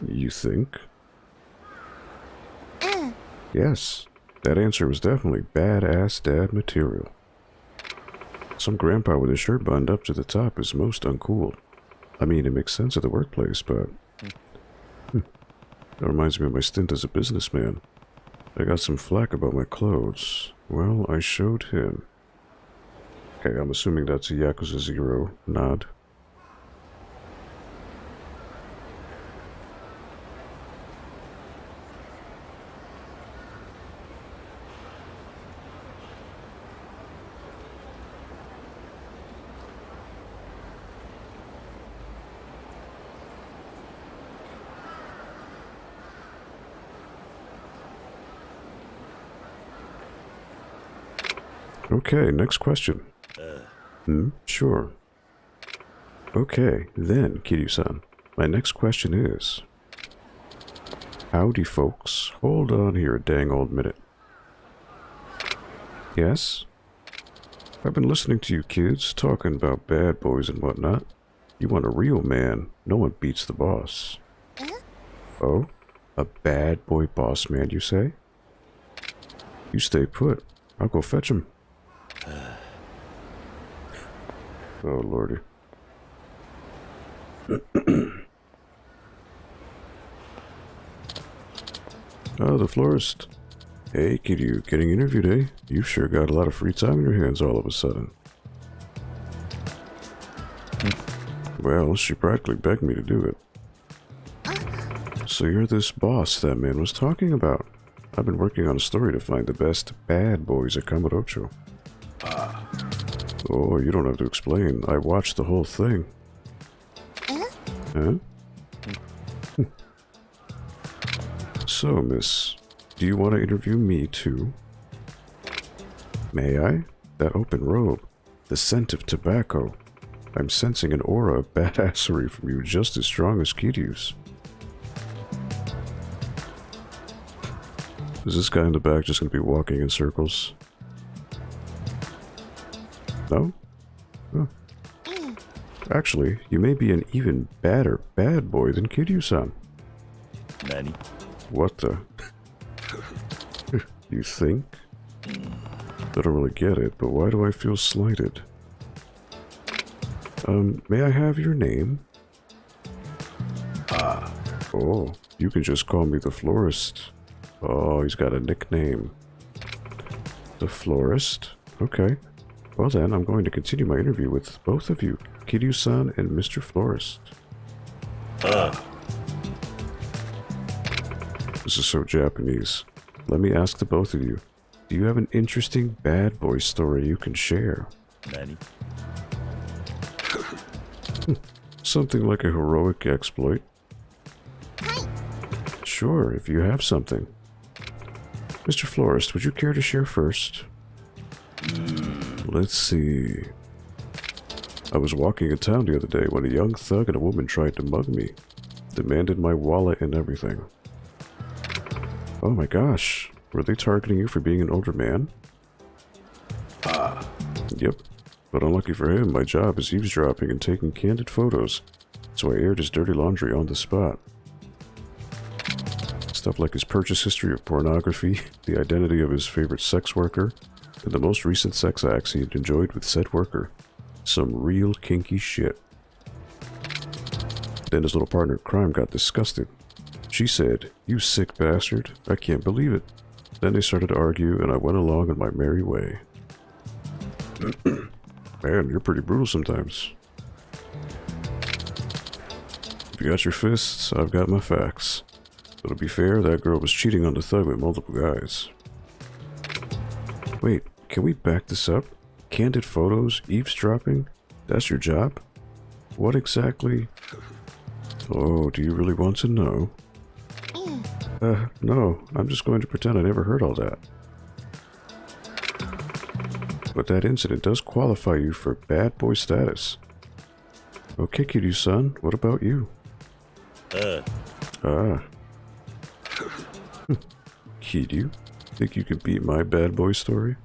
You think? Yes, that answer was definitely badass dad material. Some grandpa with his shirt buttoned up to the top is most uncool. I mean, it makes sense at the workplace, but... That reminds me of my stint as a businessman. I got some flack about my clothes. Well, I showed him. Okay, I'm assuming that's a Yakuza 0 nod. Okay, next question. Sure. Okay, then, Kiryu-san, my next question is... Howdy, folks. Hold on here a dang old minute. Yes? I've been listening to you kids talking about bad boys and whatnot. You want a real man. No one beats the boss. Oh? A bad boy boss man, you say? You stay put. I'll go fetch him. Oh, lordy. Oh, the florist. Hey, Kiryu, getting interviewed, eh? You've sure got a lot of free time in your hands all of a sudden. Well, she practically begged me to do it. So you're this boss that man was talking about. I've been working on a story to find the best bad boys at Kamurocho. Oh, you don't have to explain. I watched the whole thing. Huh? So, miss, do you want to interview me too? May I? That open robe. The scent of tobacco. I'm sensing an aura of badassery from you just as strong as Kiryu's. Is this guy in the back just going to be walking in circles? No? Oh. Actually, you may be an even badder bad boy than Kiryu-san. Nani? What the? You think? I don't really get it, but why do I feel slighted? May I have your name? Oh, you can just call me the florist. Oh, he's got a nickname. The florist? Okay. Well then, I'm going to continue my interview with both of you, Kiryu-san and Mr. Florist. This is so Japanese. Let me ask the both of you. Do you have an interesting bad boy story you can share? Nani? Something like a heroic exploit? Sure, if you have something. Mr. Florist, would you care to share first? Let's see. I was walking in town the other day when a young thug and a woman tried to mug me. Demanded my wallet and everything. Oh my gosh. Were they targeting you for being an older man? Yep. But unlucky for him, my job is eavesdropping and taking candid photos. So I aired his dirty laundry on the spot. Stuff like his purchase history of pornography, the identity of his favorite sex worker, and the most recent sex acts he had enjoyed with said worker. Some real kinky shit. Then his little partner in crime got disgusted. She said, "You sick bastard, I can't believe it." Then they started to argue and I went along in my merry way. Man, you're pretty brutal sometimes. If you got your fists, I've got my facts. But to be fair, that girl was cheating on the thug with multiple guys. Wait, can we back this up? Candid photos? Eavesdropping? That's your job? What exactly? Oh, do you really want to know? No, I'm just going to pretend I never heard all that. But that incident does qualify you for bad boy status. Okay, Kiryu-san, what about you? Kiryu, think you can beat my bad boy story?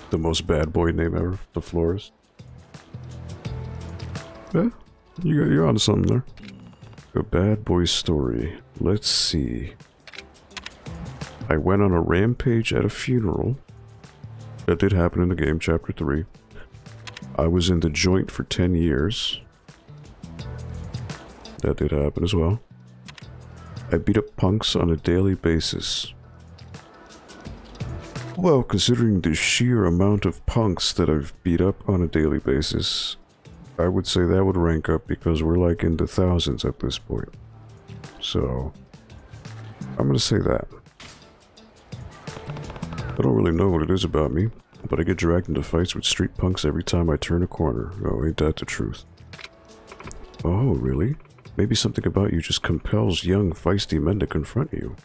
The most bad boy name ever, the florist. Yeah, you're onto something there. A bad boy story. Let's see. I went on a rampage at a funeral. That did happen in the game, Chapter 3. I was in the joint for 10 years. That did happen as well. I beat up punks on a daily basis. Well, considering the sheer amount of punks that I've beat up on a daily basis, I would say that would rank up because we're like in the thousands at this point. So, I'm gonna say that. I don't really know what it is about me, but I get dragged into fights with street punks every time I turn a corner. Oh, ain't that the truth? Oh, really? Maybe something about you just compels young, feisty men to confront you.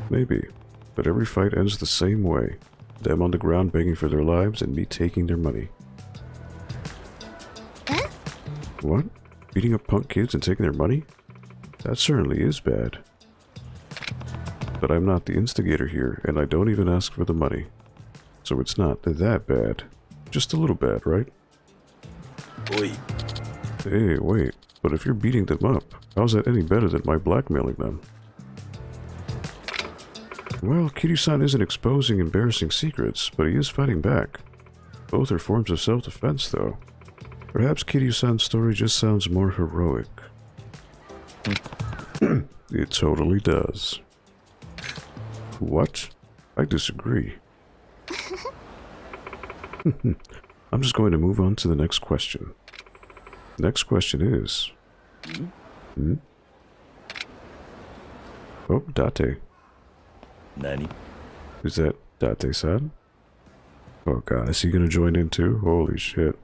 Maybe. But every fight ends the same way. Them on the ground begging for their lives and me taking their money. What? Beating up punk kids and taking their money? That certainly is bad. But I'm not the instigator here, and I don't even ask for the money. So it's not that bad. Just a little bad, right? Oi. Hey, wait. But if you're beating them up, how's that any better than my blackmailing them? Well, Kiryu-san isn't exposing embarrassing secrets, but he is fighting back. Both are forms of self-defense, though. Perhaps Kiryu-san's story just sounds more heroic. It totally does. What? I disagree. I'm just going to move on to the next question. Next question is... Oh, Date. Nani? Is that Date-san? Oh god, is he gonna join in too? Holy shit.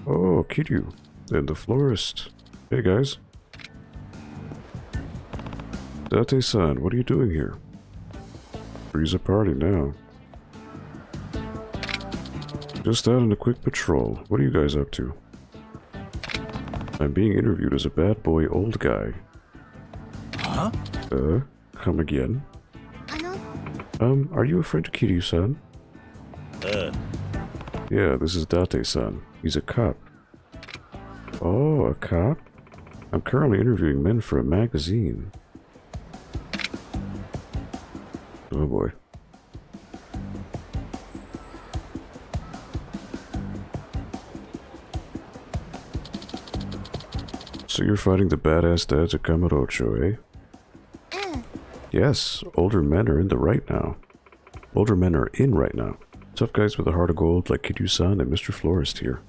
Oh, Kiryu. And the florist. Hey guys. Date-san, what are you doing here? Three's a party now. Just out on a quick patrol. What are you guys up to? I'm being interviewed as a bad boy old guy. Huh? Come again? Are you a friend of Kiryu-san? Yeah, this is Date-san. He's a cop. Oh, a cop? I'm currently interviewing men for a magazine. Oh boy. So you're fighting the badass dads at Kamurocho, eh? Yes, older men are in the right now. Older men are in right now. Tough guys with a heart of gold like Kiryu-san and Mr. Florist here.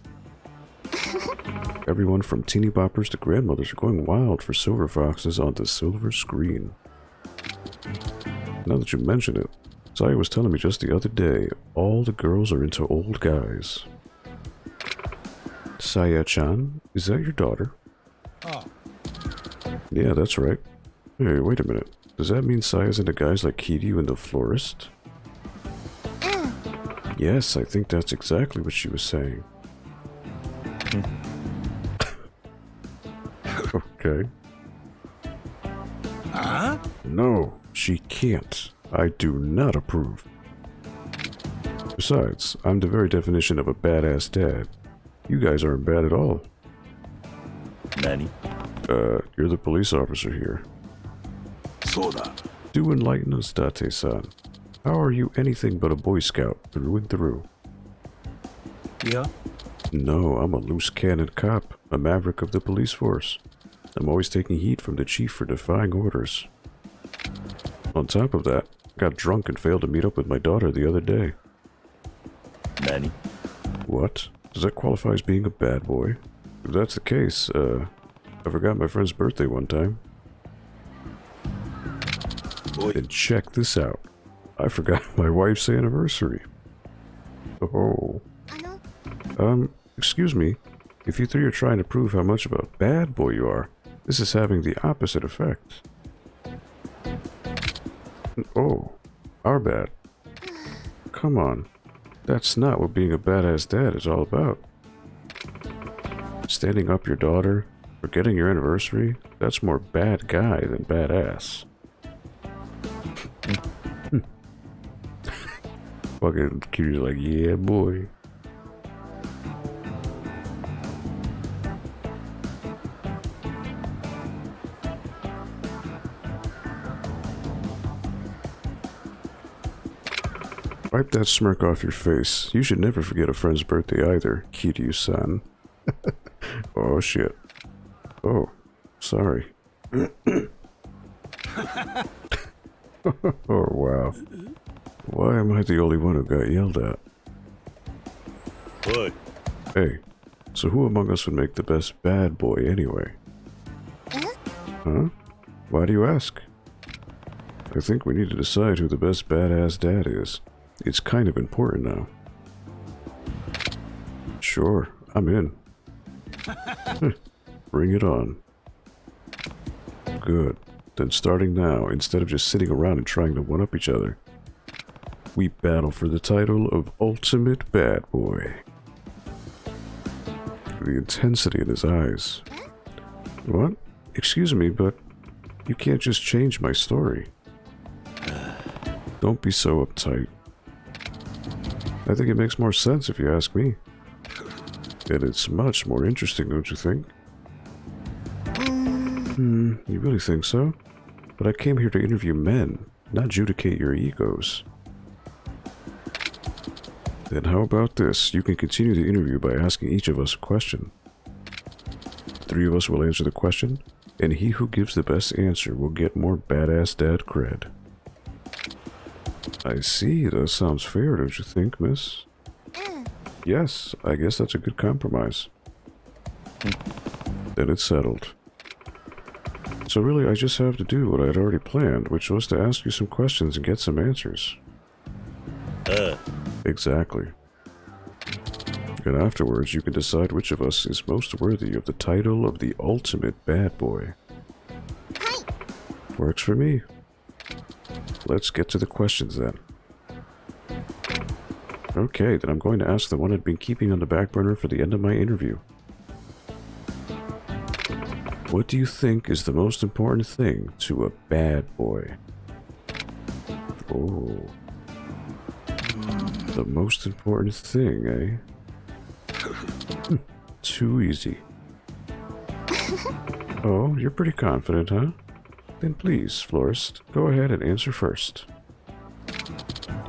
Everyone from teeny boppers to grandmothers are going wild for silver foxes on the silver screen. Now that you mention it, Saya was telling me just the other day, all the girls are into old guys. Saya-chan, is that your daughter? Oh. Yeah, that's right. Hey, wait a minute. Does that mean Saya's into guys like Kiryu and the Florist? Yes, I think that's exactly what she was saying. Okay. Huh? No, she can't. I do not approve. Besides, I'm the very definition of a badass dad. You guys aren't bad at all. Nani? You're the police officer here. そうだ。 Do enlighten us, Date-san. How are you anything but a Boy Scout, through and through? Yeah? No, I'm a loose cannon cop, a maverick of the police force. I'm always taking heat from the chief for defying orders. On top of that, I got drunk and failed to meet up with my daughter the other day. Nani? What? Does that qualify as being a bad boy? If that's the case, I forgot my friend's birthday one time. And check this out. I forgot my wife's anniversary. Oh. Excuse me. If you three are trying to prove how much of a bad boy you are, this is having the opposite effect. Oh. Our bad. Come on. That's not what being a badass dad is all about. Standing up your daughter, forgetting your anniversary, that's more bad guy than badass. Fucking Kiryu's like, yeah, boy. Wipe that smirk off your face. You should never forget a friend's birthday either, Kiryu-san. Oh, shit. Oh, sorry. Oh, wow. Why am I the only one who got yelled at? Oi. Hey, so who among us would make the best bad boy anyway? Huh? Why do you ask? I think we need to decide who the best badass dad is. It's kind of important now. Sure, I'm in. Bring it on. Good. Then starting now, instead of just sitting around and trying to one-up each other, we battle for the title of Ultimate Bad Boy. The intensity in his eyes. What? Excuse me, but you can't just change my story. Don't be so uptight. I think it makes more sense if you ask me. And it's much more interesting, don't you think? You really think so? But I came here to interview men, not adjudicate your egos. Then how about this? You can continue the interview by asking each of us a question. 3 of us will answer the question, and he who gives the best answer will get more badass dad cred. I see, that sounds fair, don't you think, miss? Yes, I guess that's a good compromise. Then it's settled. So really, I just have to do what I had already planned, which was to ask you some questions and get some answers. Exactly. And afterwards, you can decide which of us is most worthy of the title of the ultimate bad boy. Works for me. Let's get to the questions then. Okay, then I'm going to ask the one I'd been keeping on the back burner for the end of my interview. What do you think is the most important thing to a bad boy? Oh. The most important thing, eh? Too easy. Oh, you're pretty confident, huh? Then please, Florist, go ahead and answer first.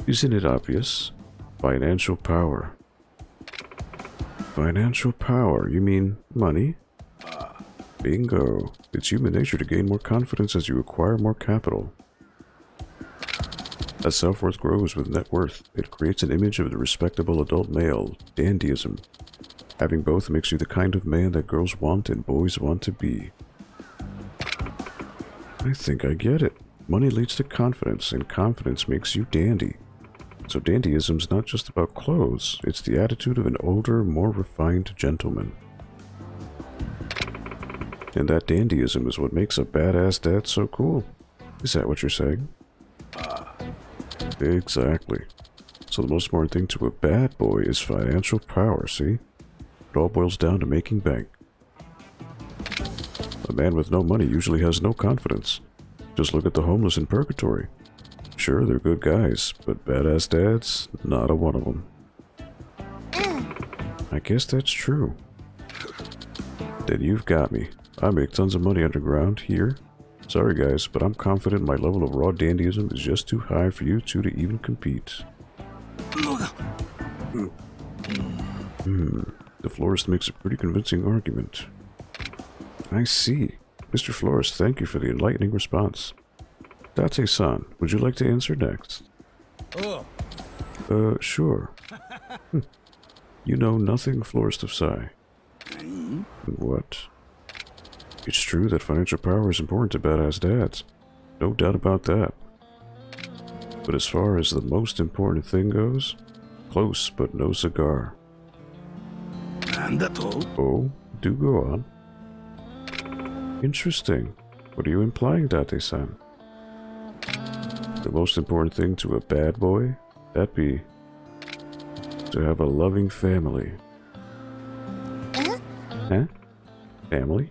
Isn't it obvious? Financial power. Financial power, you mean money? Bingo. It's human nature to gain more confidence as you acquire more capital. As self-worth grows with net worth, it creates an image of the respectable adult male, dandyism. Having both makes you the kind of man that girls want and boys want to be. I think I get it. Money leads to confidence, and confidence makes you dandy. So dandyism's not just about clothes, it's the attitude of an older, more refined gentleman. And that dandyism is what makes a badass dad so cool. Is that what you're saying? Exactly. So the most important thing to a bad boy is financial power, see? It all boils down to making bank. A man with no money usually has no confidence. Just look at the homeless in purgatory. Sure, they're good guys, but badass dads, not a one of them. I guess that's true. Then you've got me. I make tons of money underground here. Sorry guys, but I'm confident my level of raw dandyism is just too high for you two to even compete. The florist makes a pretty convincing argument. I see. Mr. Florist, thank you for the enlightening response. Date-san, would you like to answer next? Oh. Sure. You know nothing, Florist of Sai. What? It's true that financial power is important to badass dads. No doubt about that. But as far as the most important thing goes, close but no cigar. Oh, do go on. Interesting. What are you implying, Date-san? The most important thing to a bad boy? That'd be to have a loving family. Huh? Family?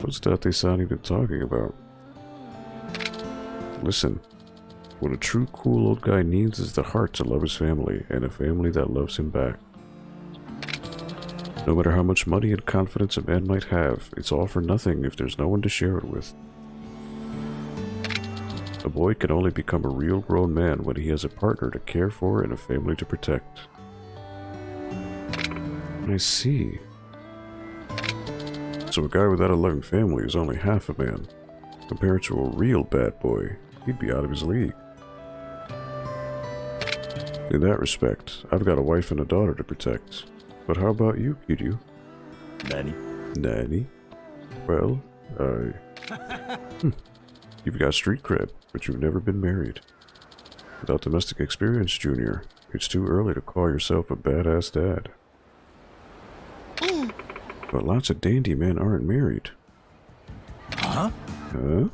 What's Date-san even talking about? Listen, what a true cool old guy needs is the heart to love his family, and a family that loves him back. No matter how much money and confidence a man might have, it's all for nothing if there's no one to share it with. A boy can only become a real grown man when he has a partner to care for and a family to protect. I see. So a guy without a loving family is only half a man. Compared to a real bad boy, he'd be out of his league. In that respect, I've got a wife and a daughter to protect. But how about you, Kiryu? Nanny? Well, You've got street cred, but you've never been married. Without domestic experience, Junior, it's too early to call yourself a badass dad. But lots of dandy men aren't married. Huh? There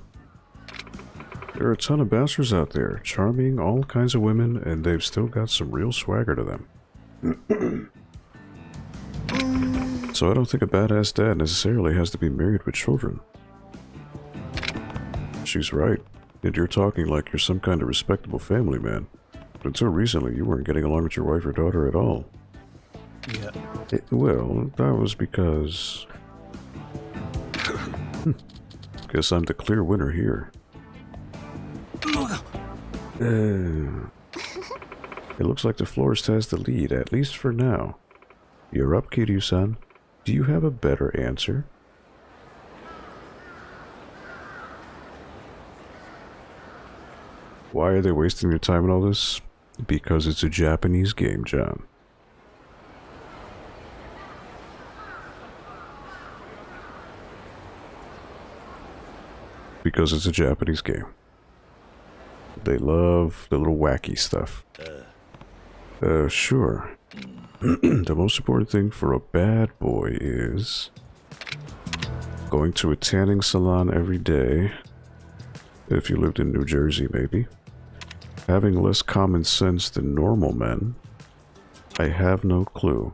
are a ton of bastards out there, charming all kinds of women, and they've still got some real swagger to them. So I don't think a badass dad necessarily has to be married with children. She's right, and you're talking like you're some kind of respectable family man. But until recently, you weren't getting along with your wife or daughter at all. Yeah. Well, that was because... Guess I'm the clear winner here. It looks like the florist has the lead, at least for now. You're up, Kiryu-san. Do you have a better answer? Why are they wasting their time on all this? Because it's a Japanese game, John. Because it's a Japanese game. They love the little wacky stuff. Sure. The most important thing for a bad boy is going to a tanning salon every day, if you lived in New Jersey maybe, having less common sense than normal men. I have no clue.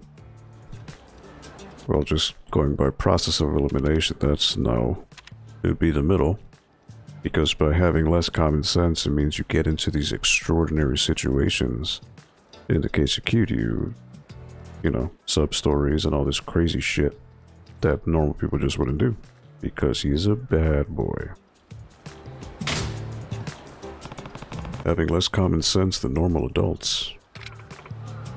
Well, just going by process of elimination, that's no. It would be the middle. Because by having less common sense, it means you get into these extraordinary situations. In the case of Kiryu, you know, sub-stories and all this crazy shit that normal people just wouldn't do. Because he's a bad boy. Having less common sense than normal adults.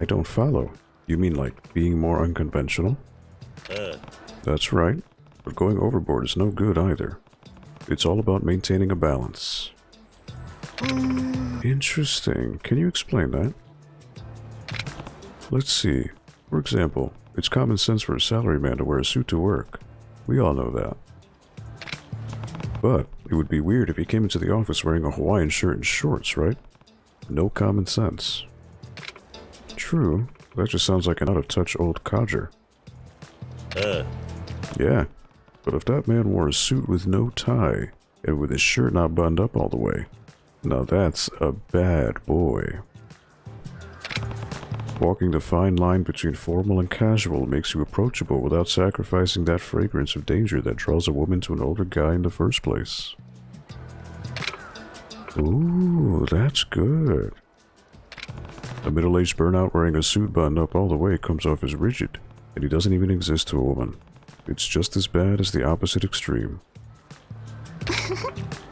I don't follow. You mean like being more unconventional? That's right. But going overboard is no good either. It's all about maintaining a balance. Interesting. Can you explain that? Let's see. For example, it's common sense for a salaryman to wear a suit to work. We all know that. But it would be weird if he came into the office wearing a Hawaiian shirt and shorts, right? No common sense. True. That just sounds like an out-of-touch old codger. Yeah. But if that man wore a suit with no tie, and with his shirt not buttoned up all the way, now that's a bad boy. Walking the fine line between formal and casual makes you approachable without sacrificing that fragrance of danger that draws a woman to an older guy in the first place. Ooh, that's good. A middle-aged burnout wearing a suit buttoned up all the way comes off as rigid, and he doesn't even exist to a woman. It's just as bad as the opposite extreme.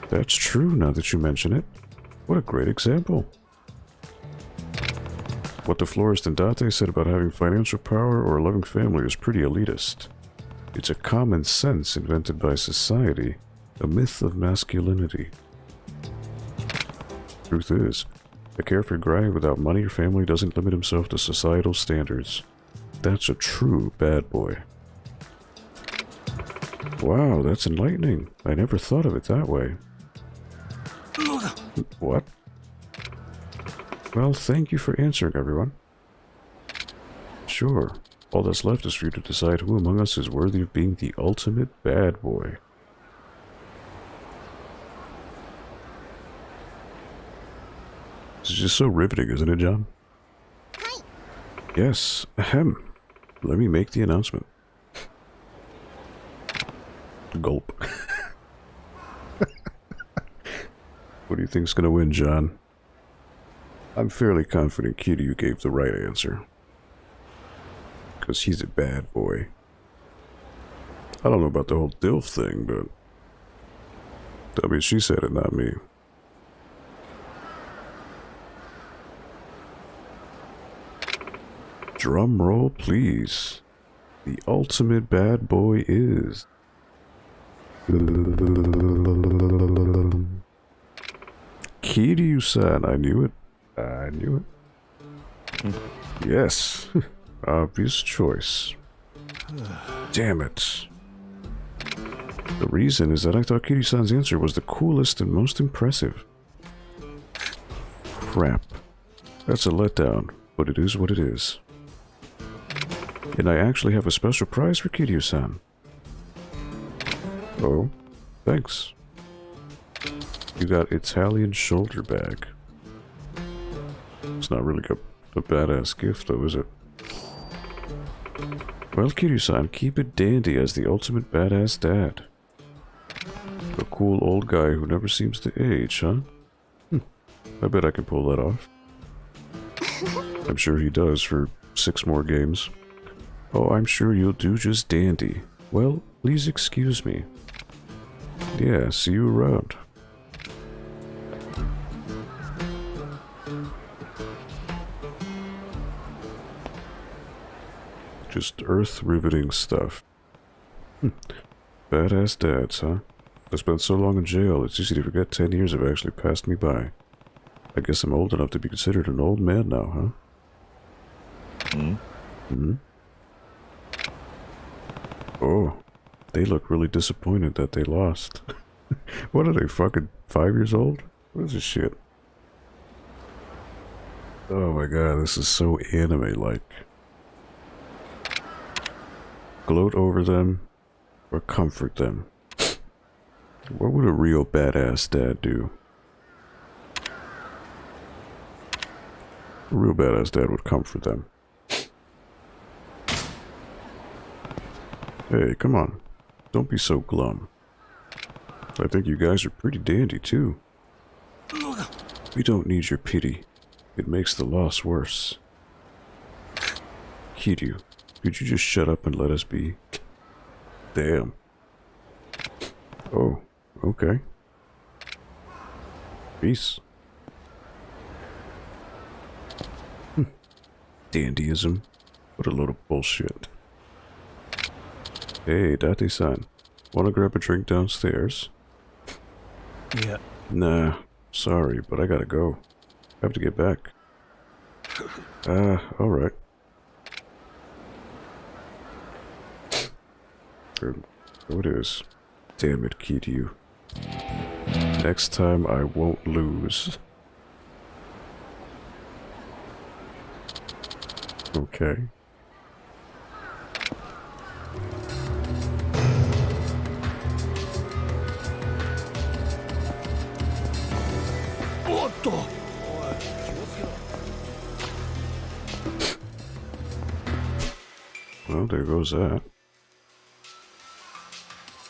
That's true now that you mention it. What a great example. What the florist and Date said about having financial power or a loving family is pretty elitist. It's a common sense invented by society, a myth of masculinity. Truth is, a carefree guy without money or family doesn't limit himself to societal standards. That's a true bad boy. Wow, that's enlightening. I never thought of it that way. What? Well, thank you for answering, everyone. Sure. All that's left is for you to decide who among us is worthy of being the ultimate bad boy. This is just so riveting, isn't it, John? Hi. Yes. Ahem. Let me make the announcement. Gulp. What do you think's gonna win, John? I'm fairly confident Kiryu gave the right answer. Because he's a bad boy. I don't know about the whole DILF thing, but... I mean, she said it, not me. Drum roll, please. The ultimate bad boy is... Kiryu-san, I knew it. I knew it. Yes. Obvious choice. Damn it. The reason is that I thought Kiryu-san's answer was the coolest and most impressive. Crap. That's a letdown, but it is what it is. And I actually have a special prize for Kiryu-san. Oh, thanks. You got Italian shoulder bag. It's not really a badass gift though, is it? Well, Kiryu-san, keep it dandy as the ultimate badass dad. A cool old guy who never seems to age, huh? I bet I can pull that off. I'm sure he does for 6 more games. Oh, I'm sure you'll do just dandy. Well, please excuse me. Yeah, see you around. Just earth-riveting stuff. Badass dads, huh? I spent so long in jail, it's easy to forget 10 years have actually passed me by. I guess I'm old enough to be considered an old man now, huh? Oh, they look really disappointed that they lost. What are they, fucking 5 years old? What is this shit? Oh my god, this is so anime-like. Gloat over them, or comfort them. What would a real badass dad do? A real badass dad would comfort them. Hey, come on. Don't be so glum. I think you guys are pretty dandy, too. We don't need your pity. It makes the loss worse. Kiryu, could you just shut up and let us be? Damn. Oh, okay. Peace. Dandyism. What a load of bullshit. Hey, Date-san. Wanna grab a drink downstairs? Yeah. Nah, sorry, but I gotta go. I have to get back. Alright. So it is. Damn it, Kiryu. Next time I won't lose. Okay. Well, there goes that.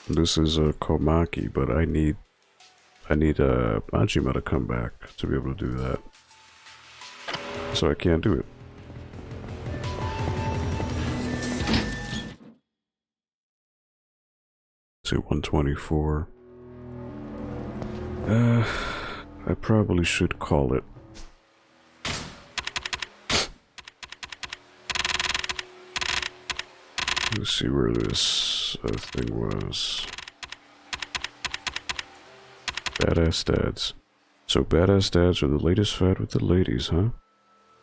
This is a Komaki, but I need Majima to come back to be able to do that. So I can't do it. To 124. I probably should call it. Let's see where this thing was. Badass dads. So badass dads are the latest fad with the ladies, huh?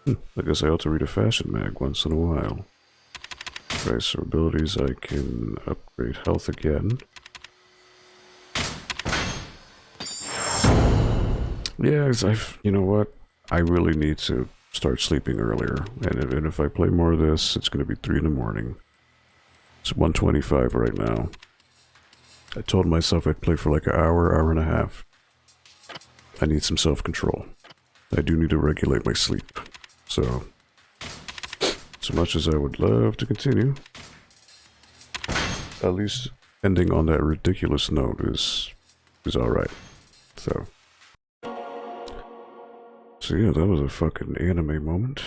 I guess I ought to read a fashion mag once in a while. Right, so abilities, I can upgrade health again. Yeah, you know what? I really need to start sleeping earlier. And if I play more of this, it's going to be 3 in the morning. It's 1:25 right now. I told myself I'd play for like an hour, hour and a half. I need some self-control. I do need to regulate my sleep. So, as much as I would love to continue, at least ending on that ridiculous note is alright. So yeah, that was a fucking anime moment,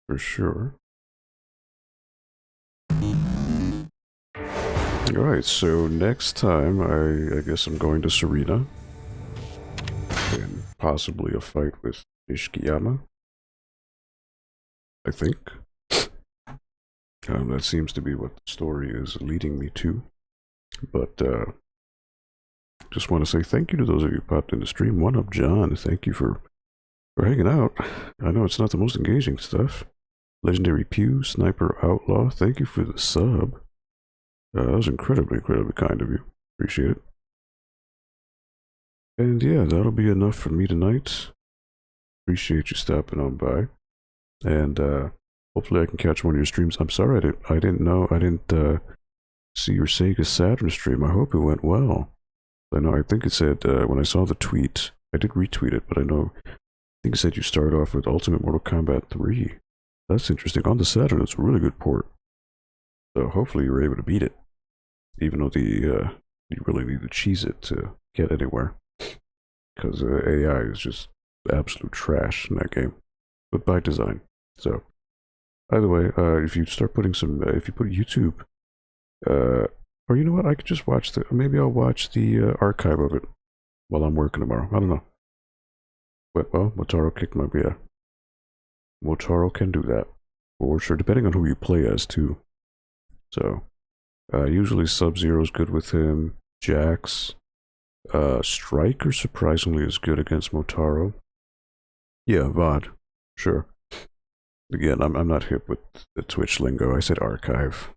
for sure. Alright, so next time, I guess I'm going to Serena. And possibly a fight with Ishikiyama. I think. That seems to be what the story is leading me to. But, just want to say thank you to those of you who popped in the stream. One up, John. Thank you for hanging out. I know it's not the most engaging stuff. Legendary Pew, Sniper Outlaw, thank you for the sub. That was incredibly, incredibly kind of you. Appreciate it. And yeah, that'll be enough for me tonight. Appreciate you stopping on by. And hopefully I can catch one of your streams. I'm sorry I didn't know, I didn't see your Sega Saturn stream. I hope it went well. I think it said, when I saw the tweet, I did retweet it, but I think it said you started off with Ultimate Mortal Kombat 3. That's interesting. On the Saturn, it's a really good port. So hopefully you were able to beat it. Even though you really need to cheese it to get anywhere. Because AI is just absolute trash in that game. But by design. So, either way, if you start putting if you put YouTube, or you know what, I could just watch maybe I'll watch the archive of it while I'm working tomorrow. I don't know. But, well, Motaro kicked my beer. Motaro can do that. For sure, depending on who you play as, too. So, usually Sub-Zero is good with him. Jax. Striker surprisingly is good against Motaro. Yeah, VOD. Sure. Again, I'm not hip with the Twitch lingo. I said archive.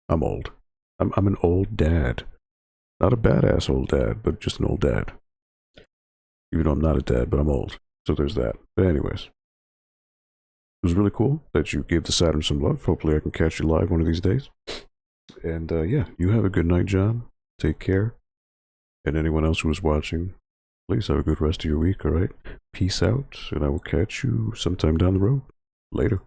I'm old. I'm an old dad. Not a badass old dad, but just an old dad. Even though I'm not a dad, but I'm old. So there's that. But anyways. It was really cool that you gave the Saturn some love. Hopefully I can catch you live one of these days. And yeah, you have a good night, John. Take care. And anyone else who is watching, please have a good rest of your week, alright? Peace out, and I will catch you sometime down the road. Later.